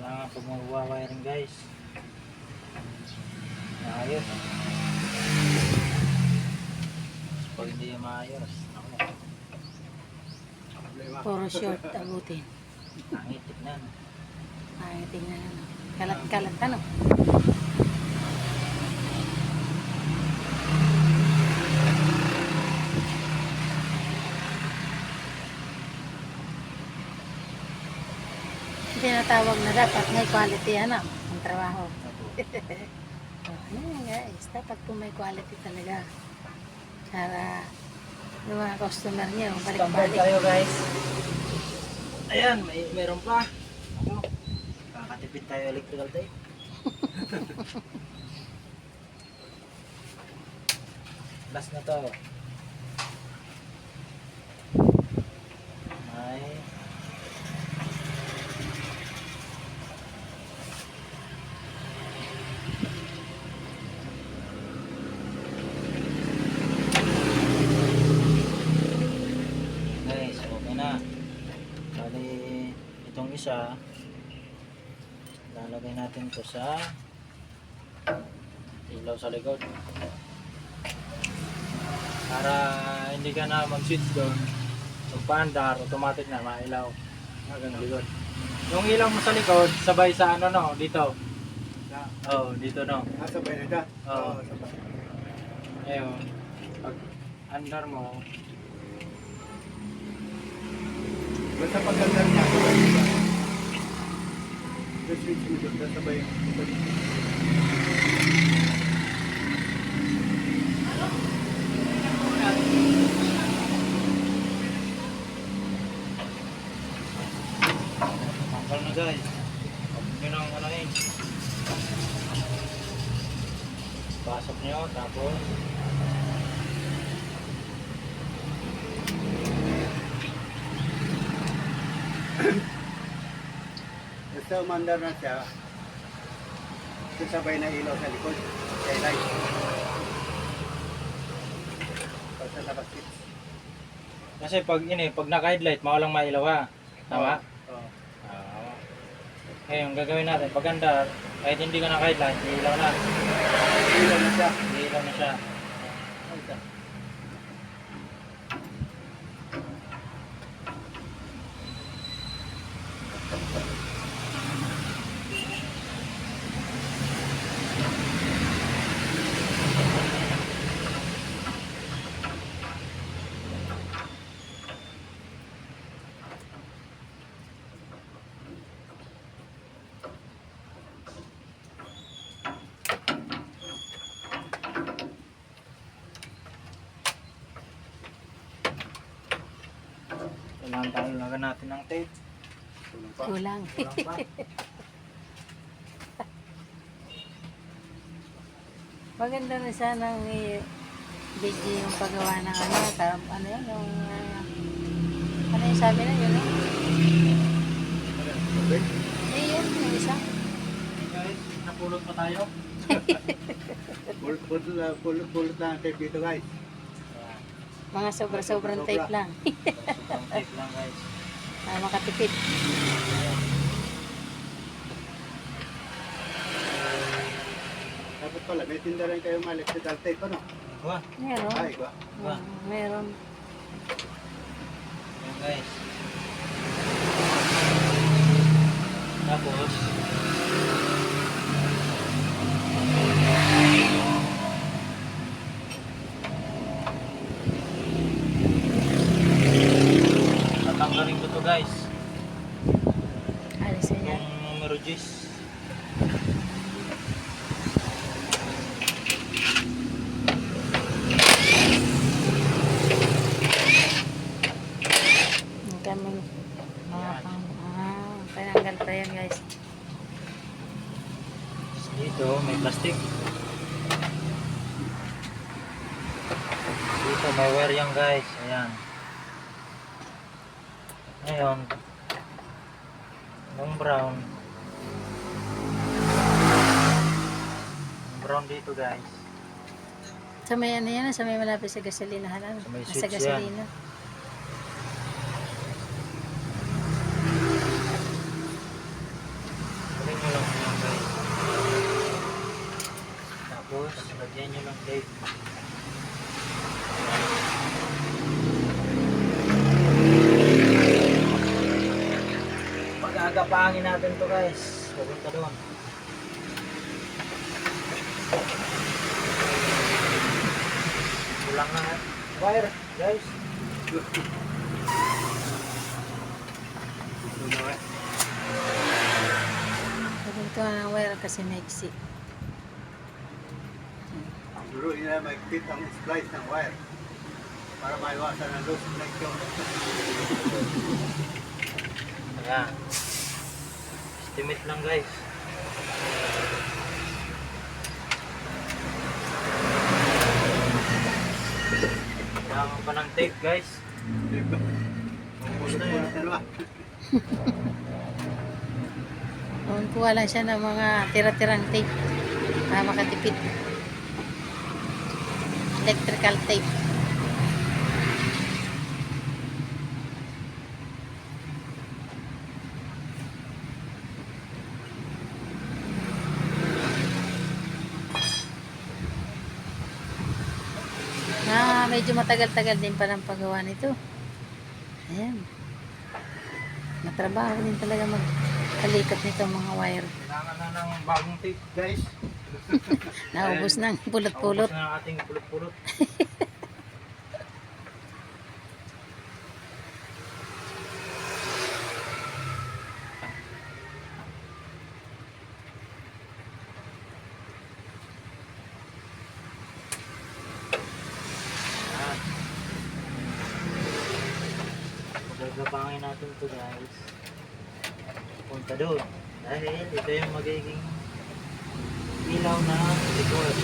Kailangan pag magwawiring guys. Maayos. Pag hindi maayos, ako, Problema. Puro short abutin. nangitik na. Ay, tingnan ano. Kalat-kalat ano. Tinatawag na dapat may quality ano, ang trabaho. Ayan guys, dapat po may quality talaga. Para yung mga customer niyo, Standby balik-balik. tayo guys. Ayan, meron pa. Ako, kakatipid tayo electrical tape. Last na to. May guys, okay na. Bali, itong isa lalagay natin to sa ilaw sa likod para hindi ka na mag-switch doon. Pag paandar, automatic na mailaw hanggang likod. Yung ilaw mo sa likod, sabay sa ano no, dito. Oh, dito no. Sabay na siya. Oo. Sabay. Ayun. Pag andar mo, Basta pagkandar niya, sabay na siya. Just switch mo doon, sabay. tanggal na guys. Huwag nyo nang anahin. Pasok nyo, tapos Basta umandar na siya, sabay na ilaw sa likod. Kaya light. Basta nakaswitch. kasi pag naka-headlight, mawalang mailaw ha. Tama? Oo. Ah. Eh, yung gagawin natin, pag andar, kahit hindi ka naka-headlight, ilaw na. Ilaw na siya. Ilaw na siya. Kailangan tayo lagan natin ng tape. Tulong pa. Kulang. Kulang pa. Maganda na sanang video yung paggawa ng ano, ano yun, yung, ano yung sabi na yun, Sabay. yun, yung isa. Guys, napulot pa tayo. Pulot na ang tape dito guys. Ayan. Mga sobra-sobrang tape lang. Sobrang tape lang guys. Para makatipid. Dapat pala, may tinda rin kayong electrical tape, ano? Wah, Meron. Ay, ba? Ba? Meron. ayan guys. Tapos, tatanggalin ko to guys. Alisin niya. Yung numero 10. Yung kami, mga pang, tinanggal pa yan guys. Dito may plastic. Dito may wire yan guys. Ayan. Ngayon, yung brown. Yung brown dito guys. Sa may ano yan, sa may malapit sa gasolinahan. Ano? Sa may Sa switch gasolina. Tapos, lagyan nyo ng tape. Pag-aagapangin natin to guys. Pupunta doon. Kulang na wire guys. Ito ang wire kasi maiksi. Siguro nila may fit ang splice ng wire para maiwasan ang loose connection. Ayan. Estimate lang guys. Kailangan pa ng tape guys. Ubus na yun. Kuha lang siya ng mga tira-tirang tape para makatipid. Electrical tape. Medyo matagal-tagal din pa ng paggawa nito. Ayan. Matrabaho din talaga magkalikat nito mga wire. Kailangan na ng bagong tape guys. Naubos ng pulot-pulot. Ubus na ang ating pulot-pulot. Gagapangin natin to guys. Punta doon. Dahil ito yung magiging ilaw na likod.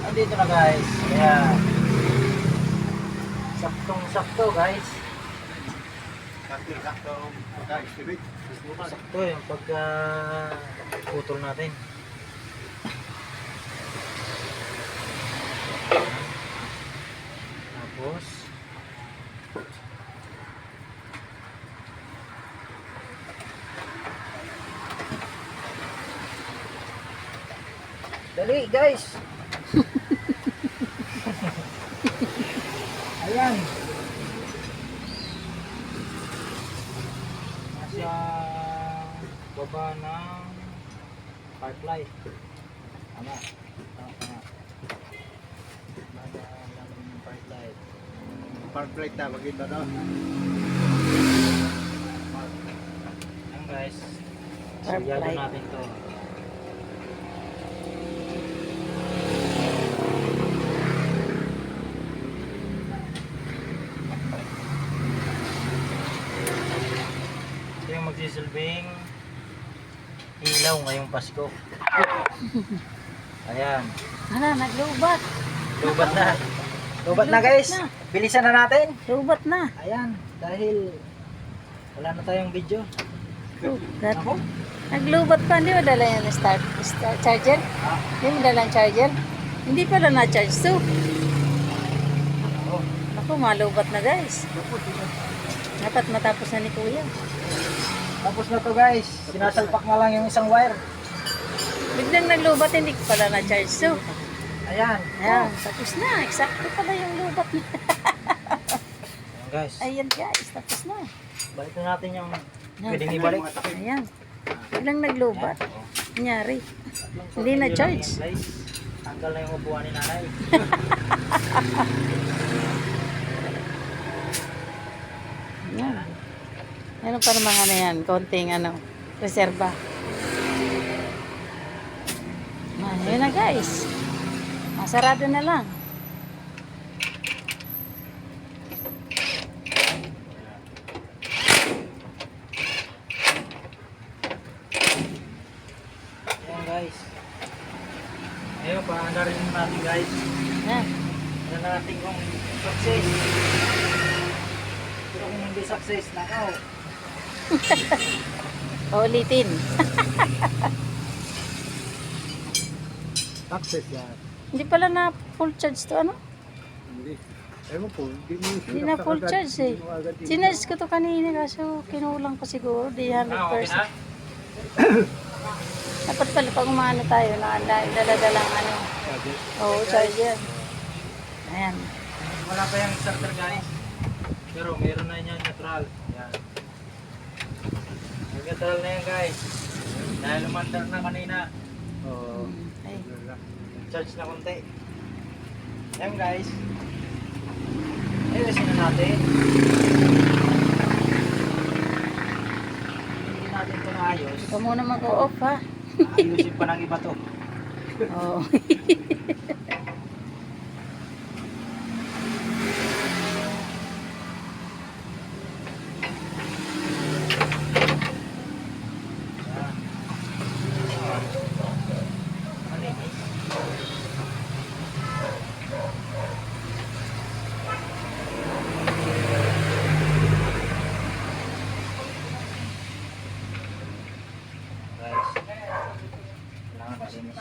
Andito na guys. Kaya saktong-sakto guys. Sakto pagka-estimate. Sakto yung pagka putol natin. Tapos dali guys. Ayan. Nasa baba ng park light. Tama. Tama. Baba ng park light. Park plate na maganda no. Ayan guys. Park Sulyado light. natin to. Ito yung magsisilbing ilaw ngayong Pasko. Ayan. Naglubat. Lubat na. Lubat na guys. na. Bilisan na natin. Lubat na. Ayan. Dahil wala na tayong video. Lubat. Ako? Naglubat pa. Hindi mo dala yan start charger? Hindi mo dala ang charger? Hindi pala na-charge to. Ako. Ako, malubat na guys. Dapat matapos na ni Kuya. Tapos na to guys. Sinasalpak na lang yung isang wire. Biglang naglubat, hindi ko pala na-charge to. Ayan. Ayan, tapos na. Eksakto pala yung lubat na. Ayan guys. Ayan guys, tapos na. Balik na natin yung Ayan, pwedeng tagal. ibalik. Ayan. Biglang naglubat. Ayan. Oh. Nangyari. Tatlong Hindi na tornilyo charge. lang yan, guys. Tanggal na yung upuan ni nanay. Ayan. Meron pa naman ano yan, konting reserba. Yun na guys. Masarado na lang. Ayan guys. Ngayon, paanda rin natin guys. Ayan. Ano natin kung success. Pero kung hindi success, nakaw. Ulitin. Access yan. Hindi pala na full charge to ano? Hindi. Ewan po, Hindi na full charge eh. Sinarge ko to kanina kaso kinulang ko siguro. Di 100%. Dapat pala pag umano tayo, dala-dalang ano. Oo, charger. Ayan. Wala pa yung starter guys. Pero meron na yan neutral. Yan. Yung neutral na yan guys. Dahil umandar na kanina. Oo. Ay. Charge na konti. Yan guys. Ayusin na natin. Hindi natin ito naayos. Ikaw muna mag-off ha. Ayusin pa ng iba to. Oo. Yan. Malinis. Guys, kailangan malinis.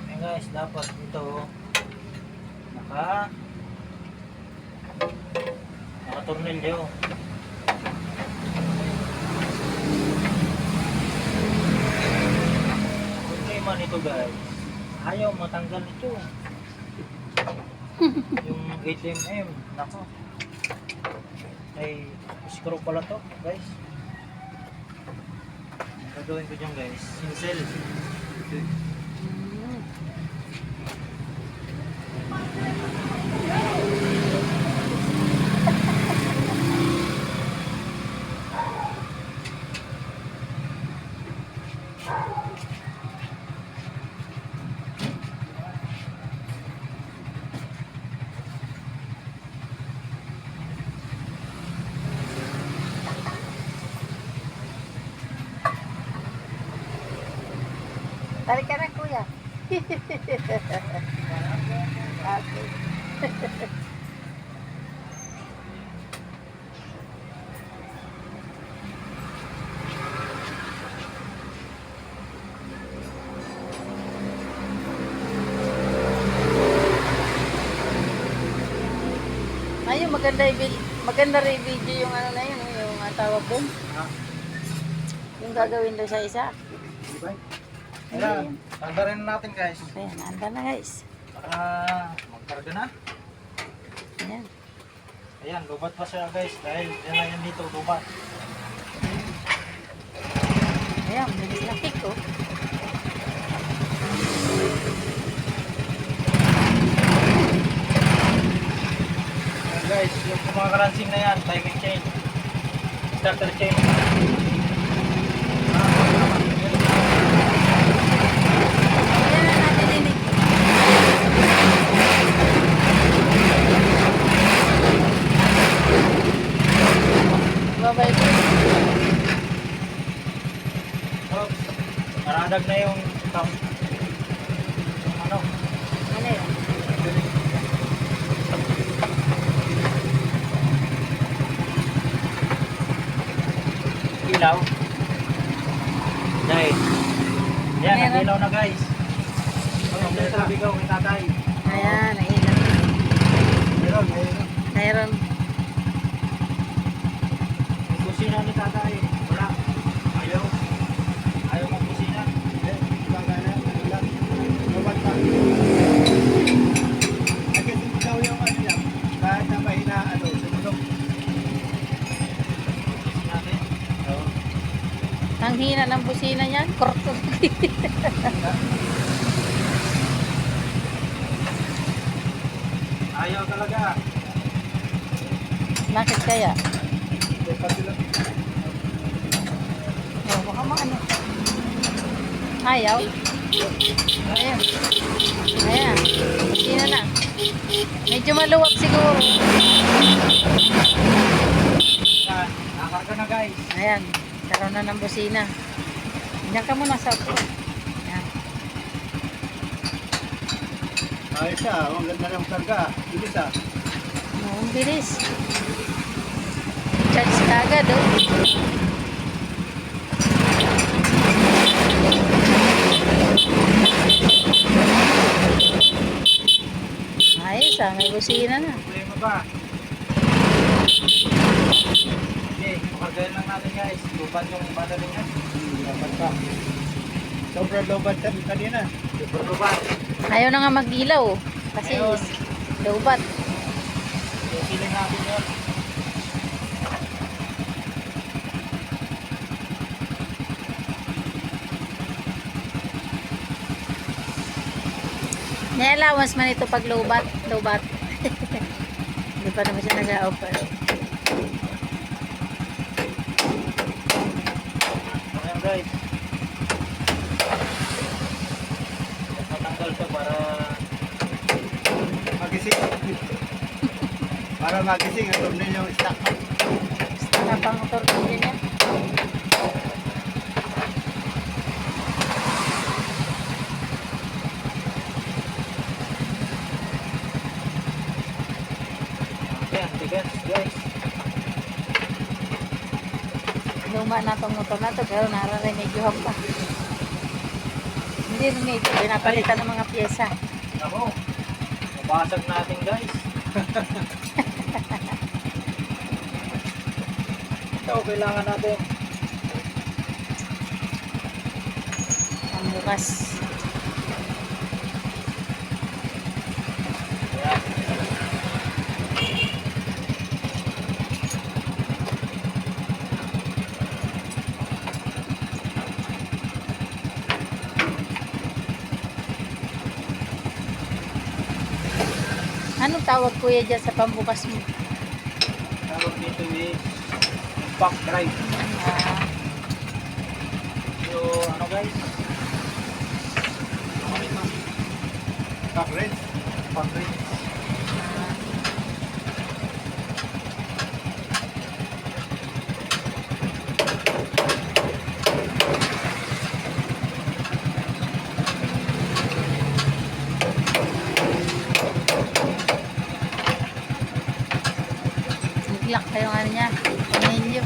Ayan guys, dapat ito naka-tornilyo. Problema nito guys, ayaw matanggal ito. Yung 8mm, nako. Ay, screw pala to guys. Ang gagawin ko dyan guys, sinsel. Tarik ka na kuya. Okay. Ayun, maganda rin video yung ano na yun, yung tawag doon. Yung gagawin doon sa isa. Ayan, tanda rin natin guys. Ayan, anda na guys. Para magkarga na. Ayan. Ayan, lubat pa siya guys. Dahil yan lang yan dito, lubat. Ayan, bilis na kick oh. Ayan guys, yung mga kalansing na yan, timing chain. Starter chain. Ayan na nadidinig. Babay ko. Oops. Naradag na yung top. Yung ano, Ano yun? ilaw. Dahil. Yan, Meron. nag-ilaw na guys. Oh, may sabigaw, may tatay. Ayan, nailan. Meron. Mayroon. May kusina ni tatay. Wala. Ayaw. Ayaw mag-kusina. Kahit na mahina, sumulong. Natin. Ang hina ng busina niyan, korto. Ayaw talaga. Bakit kaya? Pati lang. Oh, baka maano. Ayaw. Ayan. Ayan. Busina na. Medyo maluwag siguro. Yan. Nakarga na guys. Ayan. Karoon na ng busina. Diyan ka muna sa upo. Ayan. Ayos ah, ang ganda ng karga. Bilis ah. Ang bilis. Charge ka agad, oh. Ayos ah, may busina na. Problema ba? Okay, makargayan lang natin guys. Lupan yung battery niya. Dapat pa. Sobrang lobat kanina. Super lupan. Ayaw na nga mag-ilaw, oh. Kasi Ayun. lowbat. Siling natin yun. May allowance man ito pag lowbat. Lowbat. Hindi pa naman siya nag-offer. Ayan guys. Matanggal siya para Magising. Para magising, ito din yung stock. Basta pang motor din niya. Ayan, tigas guys. Luma na itong motor na ito, pero nararenedyohan pa. Hindi remedyo, pinapalitan ng mga pyesa. Ako, mabasag natin guys. Ito, kailangan natin. Ang bukas. Ayan. Anong tawag kuya dyan sa pambukas mo? Tawag dito is impact drive. Ah, So, ano guys? Ano ito? Stock range. Impact drive. nag-lock kayo ano niya. Tornilyo.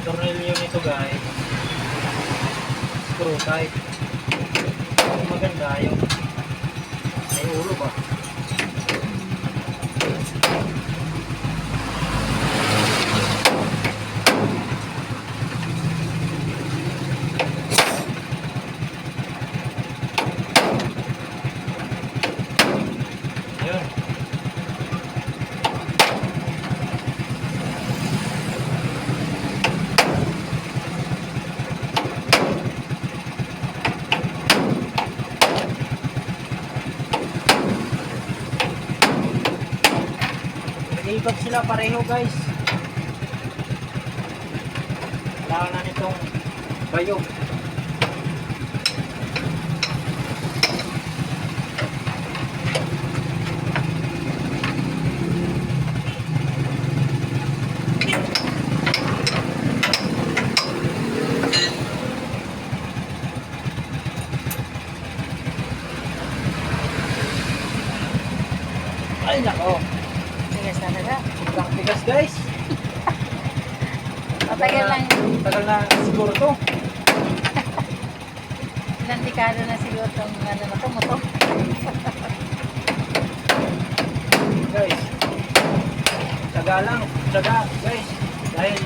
Tornilyo nito guys. Screw type. Ang maganda yung may ulo ba? Ayun. Nag-iipag sila pareho guys. Kailangan na nitong bayog. Ay nako, Tigas talaga. sobrang tigas guys. Matagal lang. Tagal na siguro to. Ilang dekada na siguro itong ano na ito, motor. Guys. Tsaga lang, tsaga guys. Dahil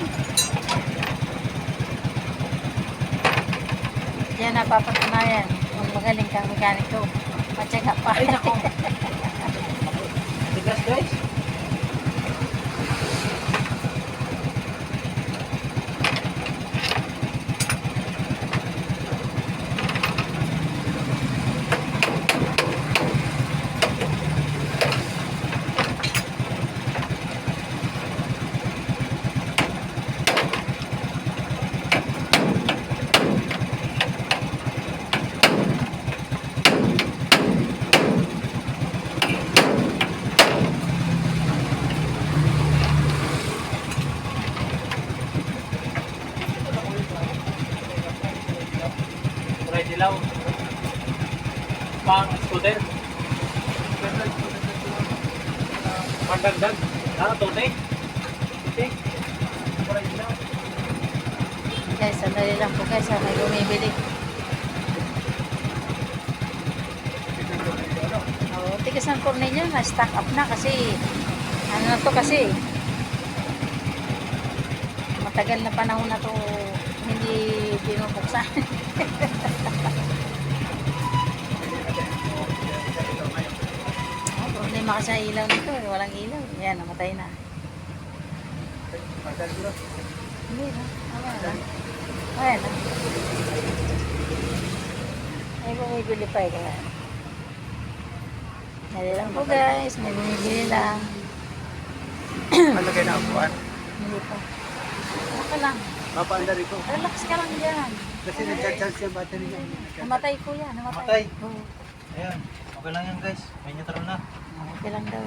Yan napapatunayan. Kung magaling kang mekaniko. Matyaga pa. ay nako. Tigas guys. dagdag. Ah, tote. Tote. Guys, sandali lang po guys, may bumibili. Oo, tigas ng tornilyo na stock up na kasi ano na to kasi matagal na panahon na to hindi binubuksan. Problema kasi ang ilaw nito, walang ilaw. Yan, namatay na. Hindi na, wala na. Ayan na. Ay, bumibili pa eh. Kaya. Dali lang po guys, may bumibili lang. Malagay na upuan. Hindi pa. Okay lang. Papaanda rin ko. Relax ka lang dyan. Kasi nagcha-charge yung battery niya. Namatay ko yan, Namatay? namatay. Oo. Ayan. Okay lang yan guys. May neutral na. Okay lang daw.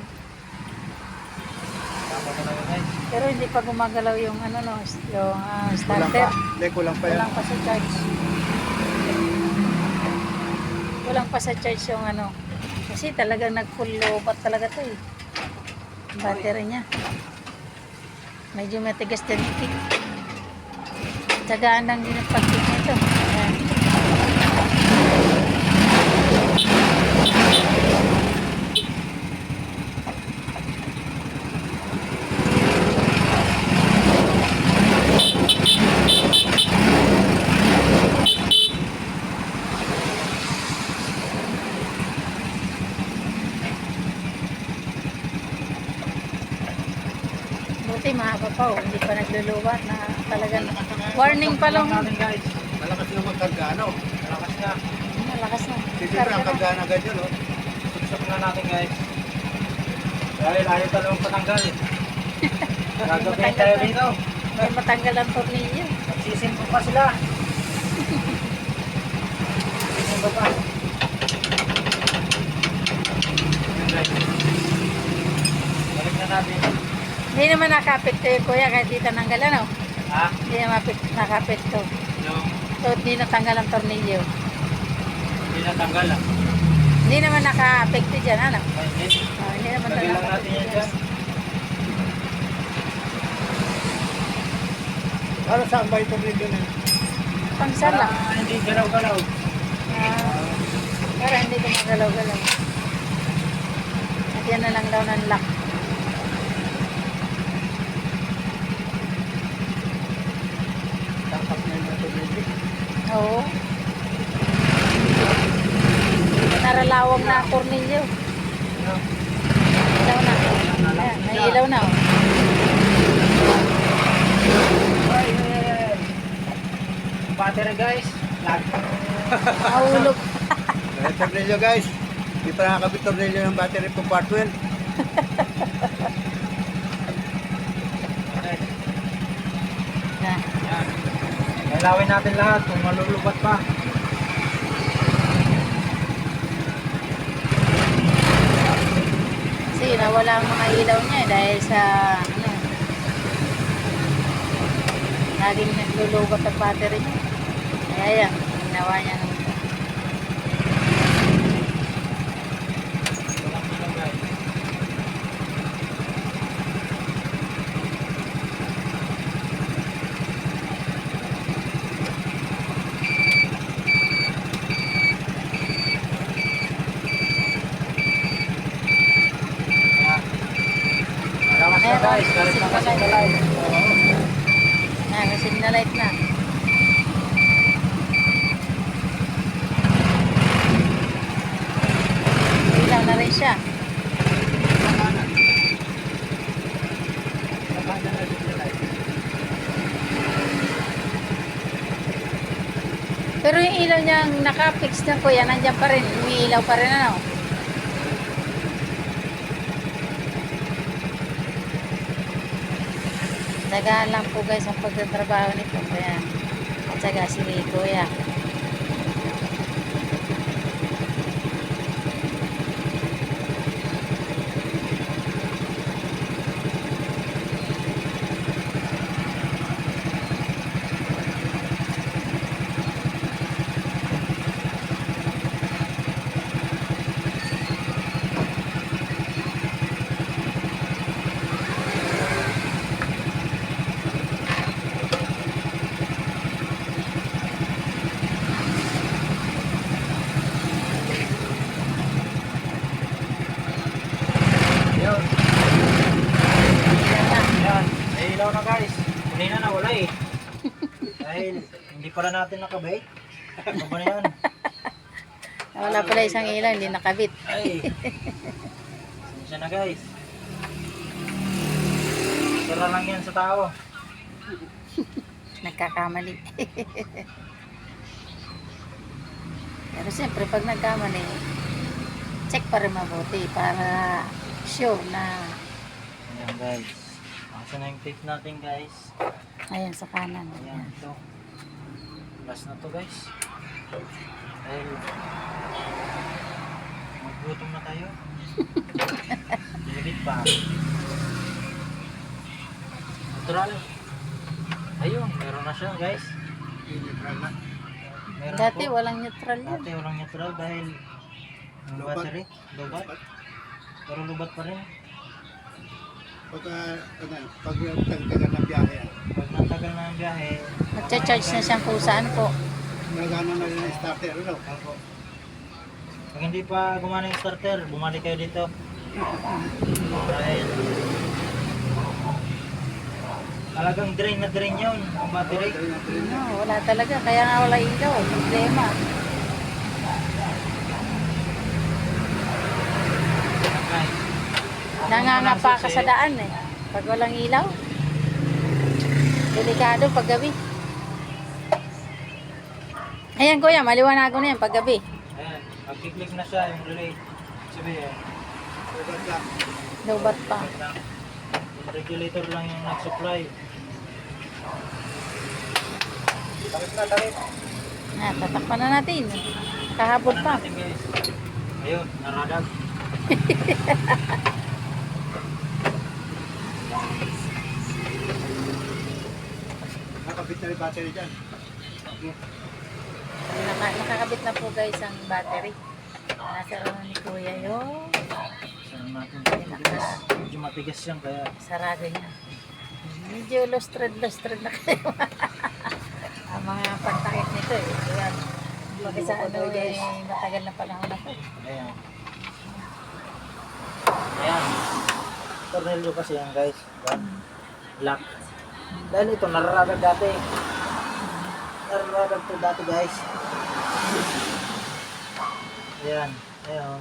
Tama na lang guys. Pero hindi pa gumagalaw yung ano no, yung Kulang starter. pa. Hindi, kulang pa yan. Kulang pa sa charge. Kulang pa sa charge yung ano. Kasi talagang nag-full lobat talaga to eh. Yung battery niya. Medyo matigas din itik. Tsagaan lang din ang pag-tik nito. Ayan. Buti mahaba pa oh. Hindi pa nagluluwat na talagang warning pa lang. Natin guys. Malakas na magkarga, ano? Malakas na. Malakas na. Siyempre, ang Karga na. karga na ganyan, no? Suksok na natin guys. Dahil ayaw talong patanggal. Gagawin tayo dito. May matanggal ang tornilyo. Nagsisimpo pa sila. Sisimpo pa. Ayan, guys. Balik na natin. Hindi naman nakapekto yung kuya kahit di tananggal ano. Ha? Hindi naman nakapekto. Yung So, hindi natanggal ang tornilyo. hindi natanggal ah. Hindi naman naka-apekto dyan, ano? Ay, hindi. Hindi naman Lagyan lang natin yan dyan. Para saan ba ito rin yun? Pangsala. Para hindi galaw-galaw. Para hindi gumagalaw-galaw. At yan na lang daw ng lock. Tapak na yung tornilyo. Oo. Naralawang na ang tornilyo. Ilaw na. Ayan, may ilaw na. Oh. Ay, ay, ay, ay. Battery guys. Lag. Mahulog. May tornilyo, guys. Hindi pa nakakabit tornilyo ng battery po part 12. Okay. Na. Yan. Kailawin natin lahat kung malulubat pa. Kasi nawala ang mga ilaw niya eh, dahil sa ano. Laging naglulubat ang battery niya. Kaya yan, ginawa niya naman. Walang ilaw guys. Yan. Malakas na guys. Galit na kasi sa live. Kasi na-light na. Ilaw na rin siya. Pero yung ilaw niyang naka-fix na kuya, nandiyan pa rin. Umiilaw pa rin ano. Tagaan lang po guys ang pagtatrabaho nito. Kaya, at saka si kuya. pala eh. Dahil hindi pala natin nakabait. Ano ba na yan? Wala pala isang ilaw, hindi nakabit. Ay. Siya na guys. Sira lang yan sa tao. Nagkakamali. Pero siyempre, pag nagkamali, check pa rin mabuti para sure na Ayan guys. Asa na yung tape natin guys. ayan sa kanan. Ayan, Ayan. ito. Last na to guys. Dahil maggutom na tayo. Limit pa. Natural. Ayun, meron na siya guys. Meron Dati po. walang neutral yan. Dati walang natural dahil Lubat. battery, lubat. Pero lubat pa rin. Pag tagtagal ng biyahe, Pag natagal na ang biyahe, Magcha-charge na siyang kung saan po. nagano na rin ang starter, ano? Opo. Pag hindi pa gumana yung starter, bumalik kayo dito. Dahil talagang drain na drain yun, ang battery. No, wala talaga. Kaya nga wala ilaw. Problema. Guys, Nangangapa ka sa daan eh. Pag walang ilaw. Delikado pag gabi. Ayan kuya, maliwanago na yan pag gabi. ayan, pag-click na siya yung relay. Sabihin, Lubat lang. Lubat pa. yung regulator lang yung nag-supply. Takip na, takip. Tatakpan na natin. Kahabot pa. Natin, guys. Ayun, naradag. Nakabit na rin battery dyan. Nakakabit na po guys ang battery. Nasa ano ni kuya yung Saan natin matigas. Medyo matigas yan kaya sarado niya. Medyo lustrad na kayo. Ang mga pantakip nito eh. Ayan. Pag sa ano eh, matagal na panahon na po. ayan. Ayan. Tornilyo kasi yan guys. Yan. Black. Dahil ito nararagag dati. Nararagag to dati guys. Ayan. Ayan.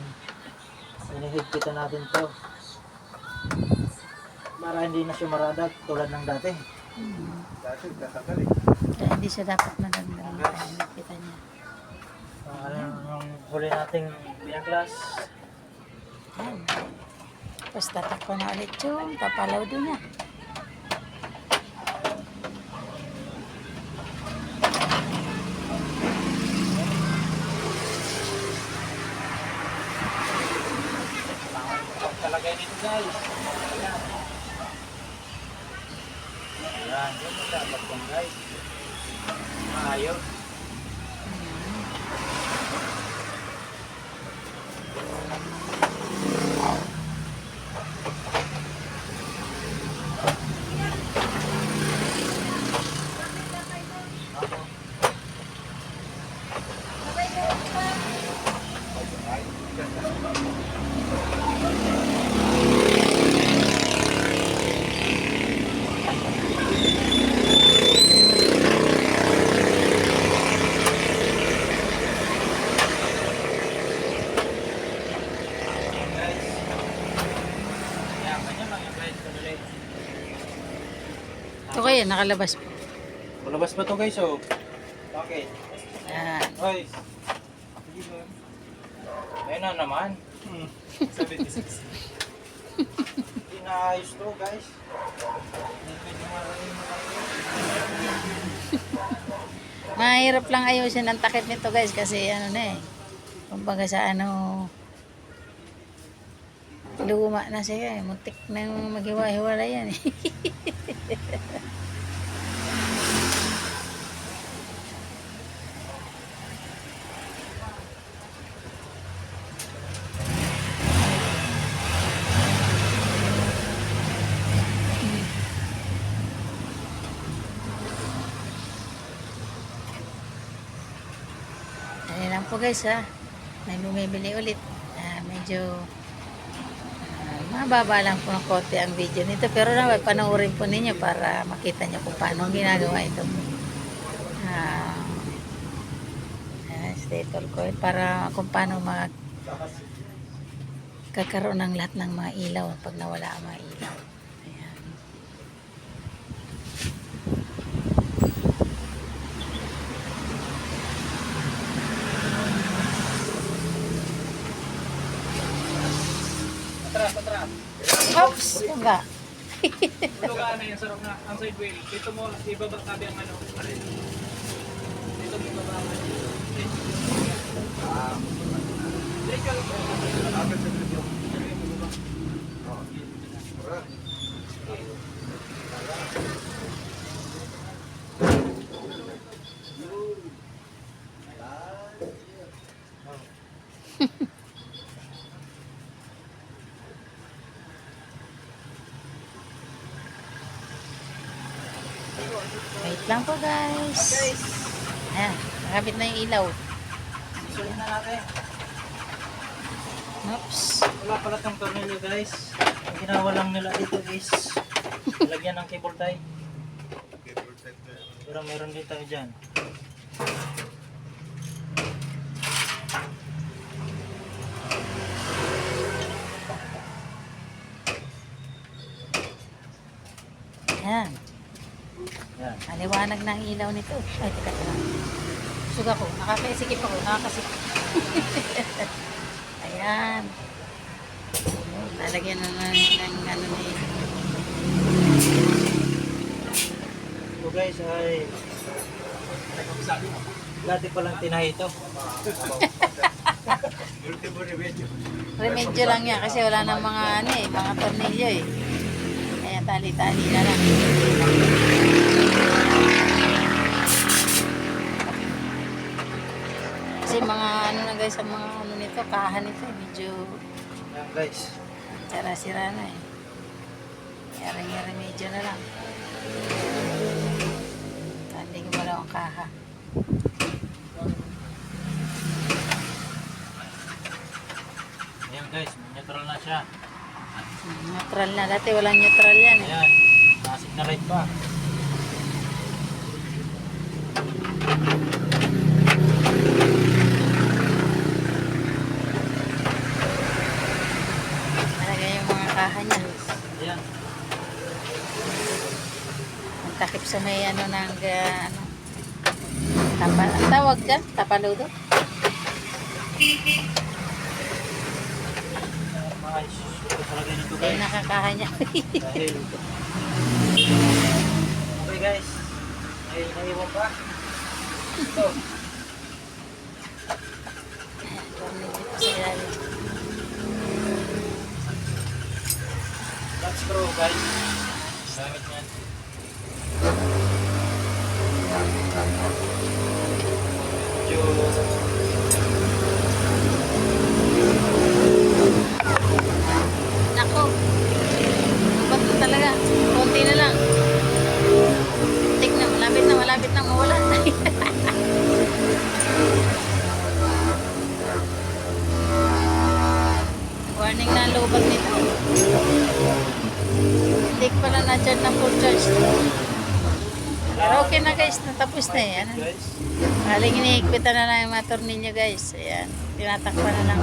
Sinihigpitan natin to. Para hindi na siya maradag tulad ng dati. Dati, tatagal eh. Kaya hindi siya dapat magandang kita niya. Ano yung huli nating binaklas. Ayan. Tapos tatakpan na ulit yung papalaw doon niya. Talagay dito guys. Ayan. Ayan. Yun ang dapat kong guys. Ayos. Guys. Ayan, ganyan lang yung guys. Kadali. Ito kaya nakalabas po. Malabas pa to guys oh. Okay. Ayan. Guys. Ayun na naman. 76. Hindi naayos to guys. Medyo maraming Mahirap lang ayusin ang takip nito guys kasi ano na eh. Kumbaga sa ano luma na siya eh. Muntik nang maghiwa-hiwala yan eh. Ayan lang po guys ha. May bumibili ulit. Medyo Mababa lang po ng konti ang video nito. Pero naman, panoorin po ninyo para makita nyo kung paano ginagawa ito. Staple coil para kung paano kakaroon ng lahat ng mga ilaw pag nawala ang mga ilaw. Ayan. Oops! Tunga. Lugaan na yan, sarap na. Ang side wheel. Dito mo, ibaba tabi ang ano. Dito mo ibaba ang ano. Diretso lang. Wait lang po guys. Ayan, nakabit na yung ilaw. Sulit na natin. Oops. Wala pala tong tornilyo guys. Ang ginawa lang nila dito is lagyan ng cable tie. Pero meron din tayo dyan. Ayan. Yan. Aliwanag na ang ilaw nito. Ay, teka lang. Busog ako. Nakakasikip ako. Nakakasikip. Ayan. Lalagyan na ng ano ni... So guys ay dati palang tinahi ito. Remedyo lang yan kasi wala nang mga ano eh, mga tornilyo eh. Kaya tali-tali na lang. Kasi mga ano na guys, ang mga ano nito, kahan nito, medyo Yan guys. sira-sira na eh. Kaya remedyo na lang. Tali ko lang ang kaha. Ayan guys, neutral na siya. Neutral na. Dati walang neutral yan eh. Ayan, naka-signalite pa. Malagay yung mga kaha niya. Ayan. Ang takip sa may ano ng ano. Tapal, ang tawag dyan? Tapaludo? Mga isusunod talaga nito Yung guys. nakakaha niya. Dahil okay guys, ay naiwan pa. Ito. Tornilyo pa sa ilalim. Flat screw guys. Gamit yan. Medyo Nako. Lubat na talaga. Konti na lang. Tik na. Malapit na mawala. Warning na ang lubat nito. Hindi ko pala na-charge ng full charge. Pero okay na guys. Natapos na eh. Ano? guys. Haling iniigpitan na lang yung mga tornilyo guys. Ayan. Tinatakpan na lang.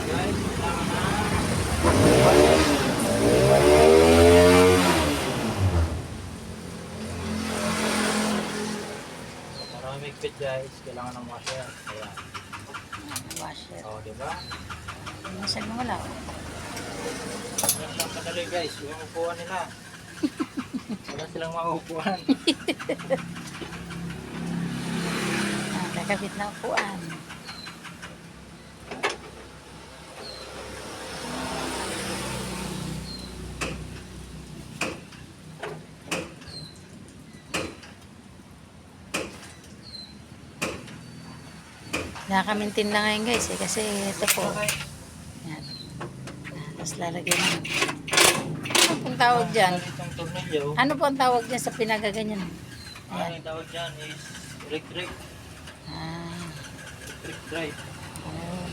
Guys, kailangan na. Para umigpit guys, kailangan ng washer. Ayan. Washer. O, diba? Hindi na siya lumalaw. Yan lang kadali guys, yung upuan nila. Wala silang maupuan. Kakabit na upuan. Nakakamintin lang ngayon guys eh, kasi ito po. Yan. Tapos lalagyan ng... Ano pong tawag dyan? Itong tornilyo. Ano po ang tawag niya sa pinagaganyan? Ang tawag dyan is electric Ah, drive. oh.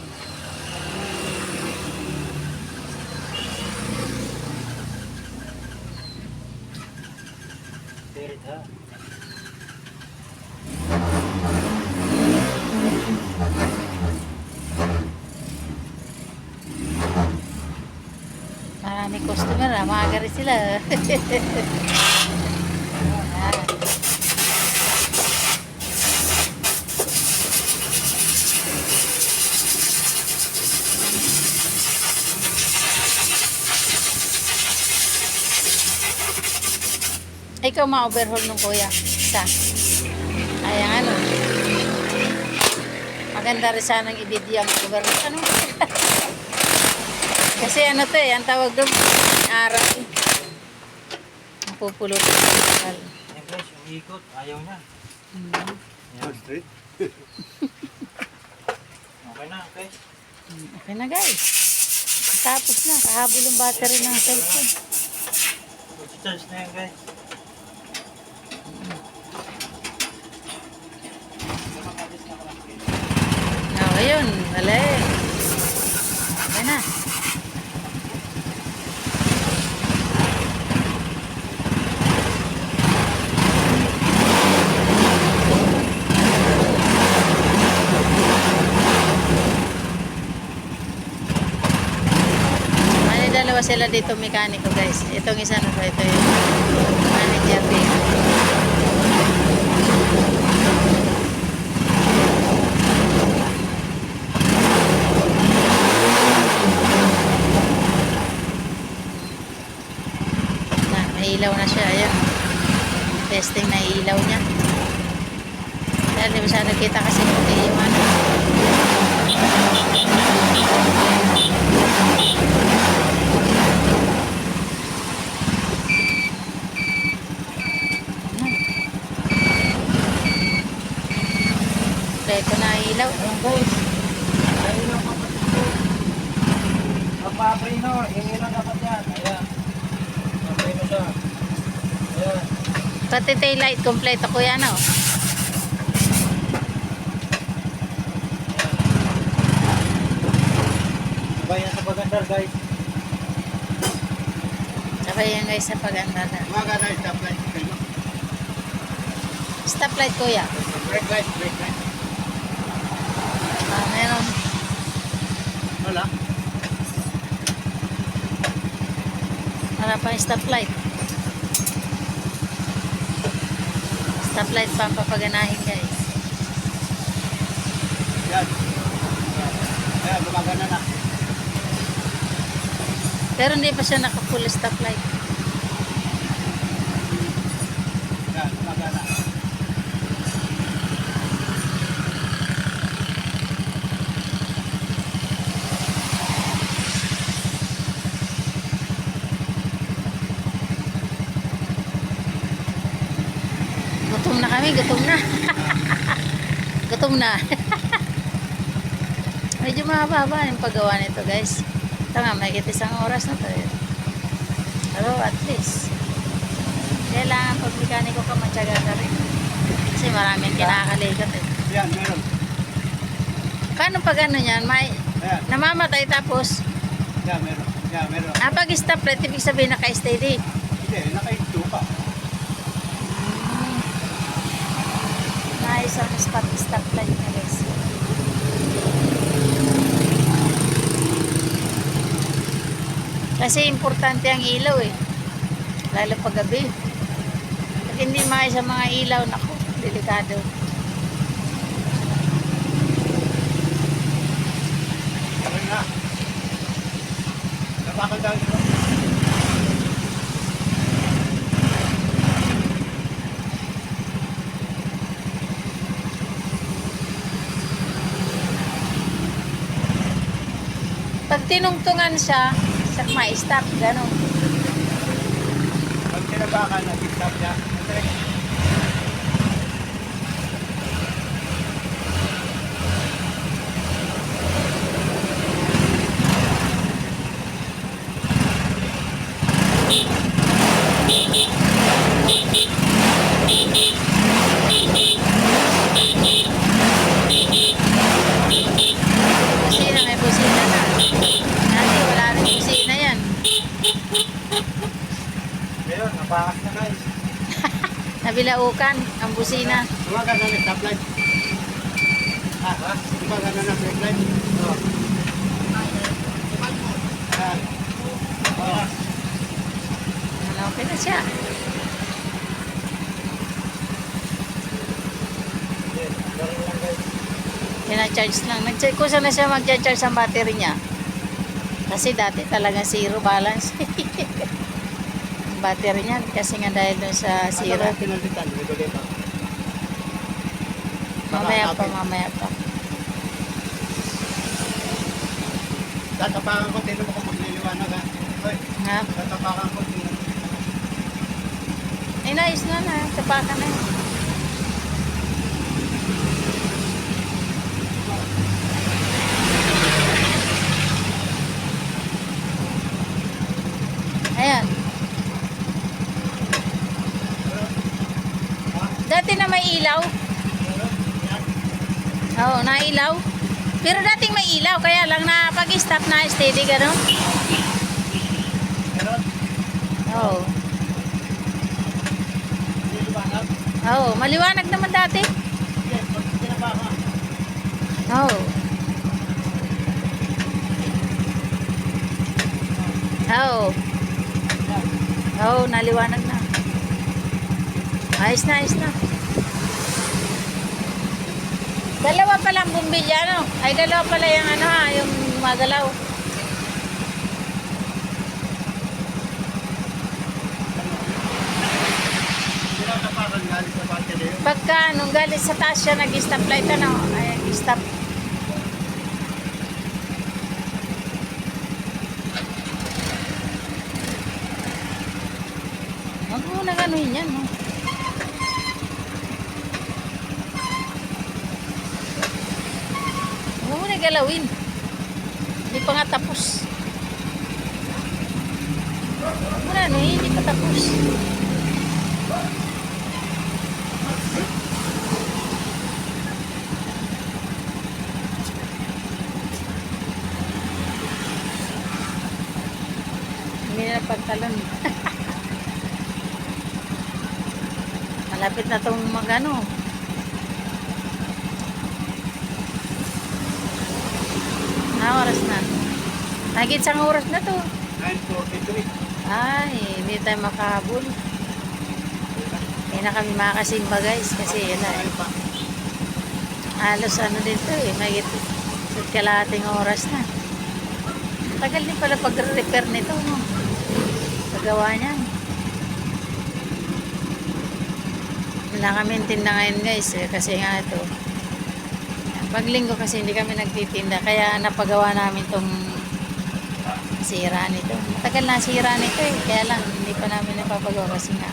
Spirit ha. Marami customer ah, maaga rin sila. Ah. Ikaw ma-overhaul nung kuya. Isa. Ay, ang ano. Maganda rin sanang i-video ang overhaul. Ano? Kasi ano to eh, ang tawag doon, araw eh. Napupulot ang bakal. Yan guys, yung ikot, ayaw niya. Good street. Okay na, okay. Okay na guys. Tapos na, kahabol ang battery ng cellphone. Mag-charge na yan guys. No, ayun, wala eh. Okay na. Ano, dalawa sila dito mekaniko guys. Itong isa na ba, ito yung manager dito. May ilaw na siya, ayan. Testing na ilaw niya. Dahil di ba siya nakita kasi puti yung ano. Ito na ilaw. Ayan guys. Ayun ang kapatid ko. Magpa-preno, yung ilang dapat yan. Ayan. Magpa-preno siya. Ayan. Pati tail light kompleto ko yan oh. Sabay yan sa pagandar guys. Sabay yan guys sa pag-andar. Umaga na stoplight. Stoplight kuya. Brake light, brake light. Ah, meron. Wala. Wala pa yung stoplight. Stoplight pa ang papaganahin guys. Yan. Ayan, gumagana na. Pero hindi pa siya naka-full stoplight. Yan, gumagana. Gutom na kami, gutom na. Gutom na. Medyo mahaba yung paggawa nito guys. Ito nga, may isang oras na to eh. Pero at least, kailangan pag mekaniko ka matyaga ka rin. Kasi maraming kinakalikat eh. Yan, meron. Paano pag ano yan, may Ayan, namamatay tapos, yan, meron. Yan, meron. pag stoplight, ibig sabihin naka-steady. Hindi, nakainto pa. Nice ang spot stoplight na guys. Kasi importante ang ilaw eh. Lalo pag gabi. Pag hindi maayos ang mga ilaw, naku, delikado. Okay na. Napakal daw ito. Pag tinungtungan siya, may stop, gano'n. Pag tinabakan, nag-stop niya. bilaukan, ang busina. Tumagan na ng stoplight. Tumagan na ng stoplight. Oo. Okay na siya. Pina-charge lang. Nag-charge ko sana siya mag-charge ang battery niya. Kasi dati talaga zero balance. Ang battery niya kasi nga dahil dun sa zero. Pinalitan, regular. Mamaya pa. Tatapakan ko, tino mo kung magliliwanag ha. Hoy, Nga. tatapakan ko, tino. Ay, naayos na. Tapakan na yun. Ayan. Dati na may ilaw. Oo, nailaw. Pero dating may ilaw, kaya lang na pag-stop na steady gano'n. Oo. Oo, maliwanag naman dati. Oo. Oo. Oo, naliwanag na. Ayos na, ayos na. Dalawa pala ang bumbilya, no? Ay, dalawa pala yung ano ha, yung magalaw. Tinatapakan galing sa battery yun. Pagka nung galit sa taas siya, nag-stop light, ano? Ay, stop. Huwag mo na ganuhin yan, no? Huwag mo na galawin. Hindi pa nga tapos. Huwag mo na, no? Hindi pa tapos. Hindi na pagtalon. Malapit na itong magano. Oras na. Nagit sang oras na to. 9:43. Ay, hindi tayo makahabol. Hindi na kami makasimba guys kasi yun na eh. Halos ano din to eh. Nagit kalahating oras na. Tagal din pala pag-repair nito, no? Paggawa niyan. Naka-maintain na ngayon guys eh, kasi nga ito. Pag linggo kasi hindi kami nagtitinda kaya napagawa namin tong sira nito. Matagal na sira nito eh, kaya lang hindi pa namin napapagawa kasi nga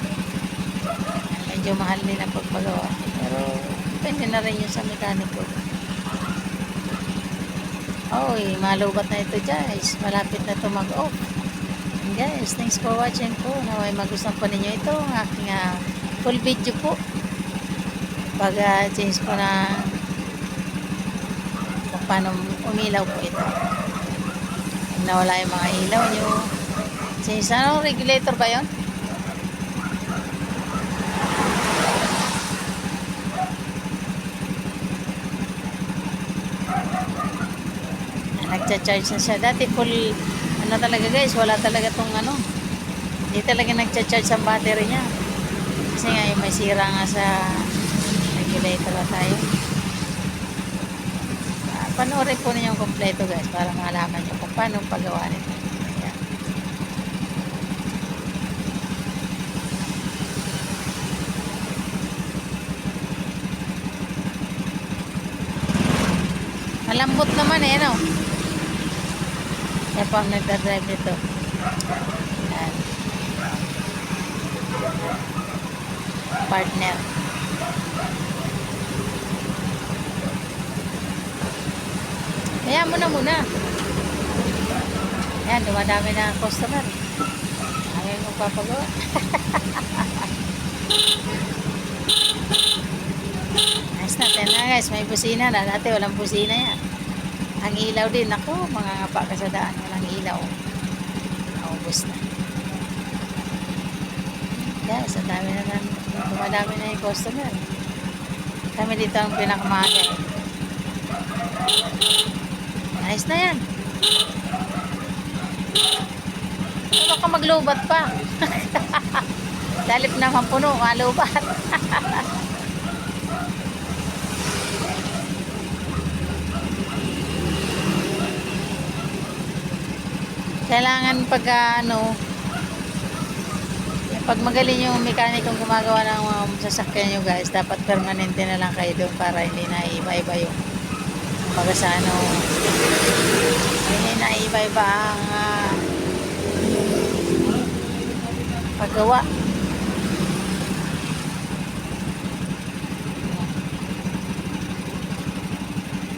medyo mahal din ang pagpagawa. Pero depende na rin yun sa mekaniko. Oy, malubat na ito guys. Malapit na ito mag-off. And guys, thanks for watching po. Naway magustuhan po ninyo ito. Ang aking full video po. Pag change ko na kung paano umilaw po ito. Pag nawala yung mga ilaw nyo. Change, ano? Regulator ba yun? Nagcha-charge na siya. Dati full, ano talaga guys, wala talaga tong ano. Hindi talaga nagcha-charge ang battery niya. Kasi nga yung may sira nga sa regulator na tayo. Panoorin po ninyo yung kompleto guys para malaman nyo kung paano paggawa nito. Ayan. Malambot naman eh, no? Kaya po ang nagdadrive nito. Ayan. Partner. Kaya mo na muna. Ayan, dumadami na ang customer. Ayaw yung magpapagawa. Ayos natin na guys, may busina na. Dati walang busina yan. Ang ilaw din, ako, mga ngapa ka sa daan. Walang ilaw. Naubos na. Guys, ang dami na namin Dumadami na yung customer. Kami dito ang pinakamahal. Ayos na yan. Baka maglubat pa. Dalip naman puno, malubat. Kailangan pag pag magaling yung mekanikong gumagawa ng mga sasakyan nyo guys, dapat permanente na lang kayo doon para hindi na iba-iba yung baga sa hindi na iba-iba ang paggawa.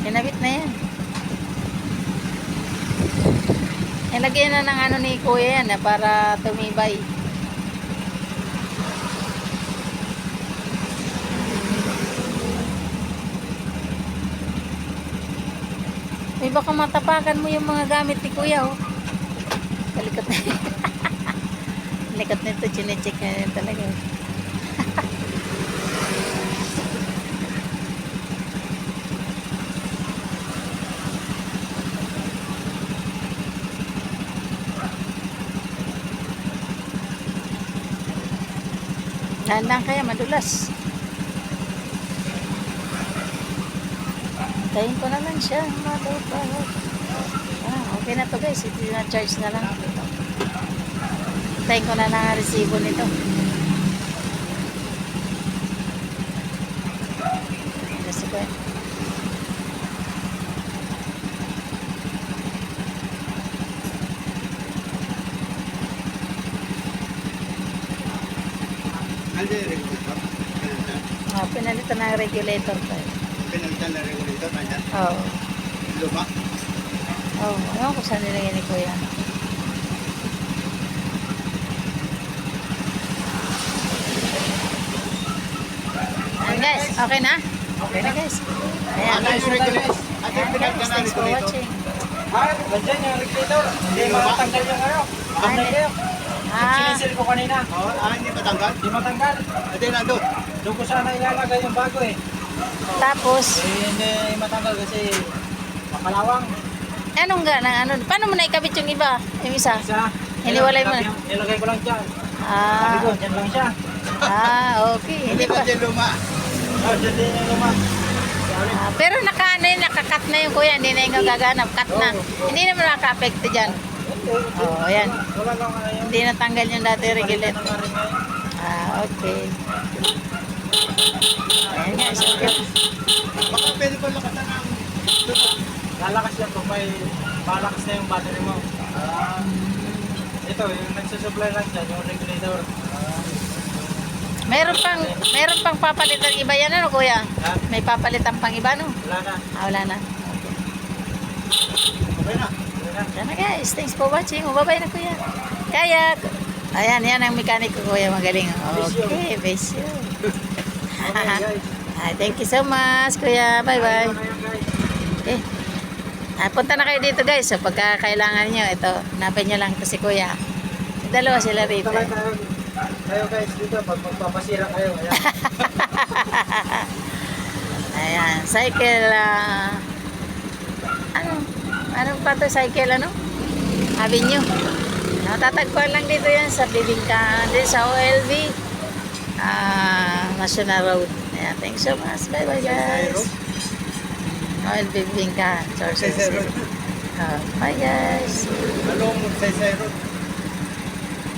Kinabit na yan. Nilagyan na ng ni kuya yan para tumibay. May baka matapakan mo yung mga gamit ni kuya, oh. Kalikot na. Likot nito, chinecheck na yun talaga. Dahan-dahan kaya, madulas. Tayin ko na lang siya. Okay na to guys. Ito na charge na lang. Tayin ko na lang ang resibo nito. Kasi ko yan. Ano yung regulator? Pinalitan ng regulator ko. Pinalitan na regulator, nandiyan. Oo. Luma. Oo. Ewan ko saan nilagyan ni kuya. Ayan guys. Okay na? Okay na guys. Ayan. Ano yung regulator? Ano yung Ayan pinalitan guys. na Thanks for regulator? watching. Nandiyan yung regulator. Hindi matanggal yung Tanggal kayo. Sinisil ko kanina. Hindi matanggal? Hindi matanggal. Ito yung nandun. Doon ko sana ilalagay yung bago eh. Tapos, Hindi matanggal kasi makalawang. anong gana? Paano mo na ikabit yung iba? Yung isa? Isa. Hiniwalay mo na. Nilagay ko lang dyan. Sabi ko, Ah, dyan lang siya. Okay. Hindi Hindi ba pa. dyan luma? Dyan din yung luma. Pero nakakat na yung kuya. Hindi na yung gaganap. Cut na. Hindi naman nakaka-apekto dyan. Ayan. Wala lang ngayon. Hindi natanggal yung dati regulator. Wala rin ngayon. Okay. Ayan guys. Okay. Baka pwede pa lakasan ng luma. Lalakas yan kung may malakas na yung battery mo. Ito, yung nagsusupply lang dyan, yung regulator. Meron pang papalitan iba yan, ano kuya? Ha? May papalitan pang iba, no? Wala na. Wala na. Okay na. Wala na. Yan na guys. Thanks for watching. Bye-bye na kuya. Kaya, ayan, yan ang mekaniko kuya. Magaling. Okay, besyo. Okay guys. Thank you so much kuya. Bye-bye. Ayun na yan, guys. Okay. Punta na kayo dito guys. So, pagka kailangan nyo, ito, hanapin nyo lang ito si kuya. Dalawa sila rito. Sabay tayo guys dito pag magpapasira kayo. Ayan. Ayan, cycle, ano pa to cycle, Avenue. Tatagpuan lang dito yan sa Bibingka, din sa OLV, National Road. Ayan, thanks so much. Bye-bye guys. OLV Bibingka, Sorcery Saysay City. Road. Bye guys. Along Saysay Road.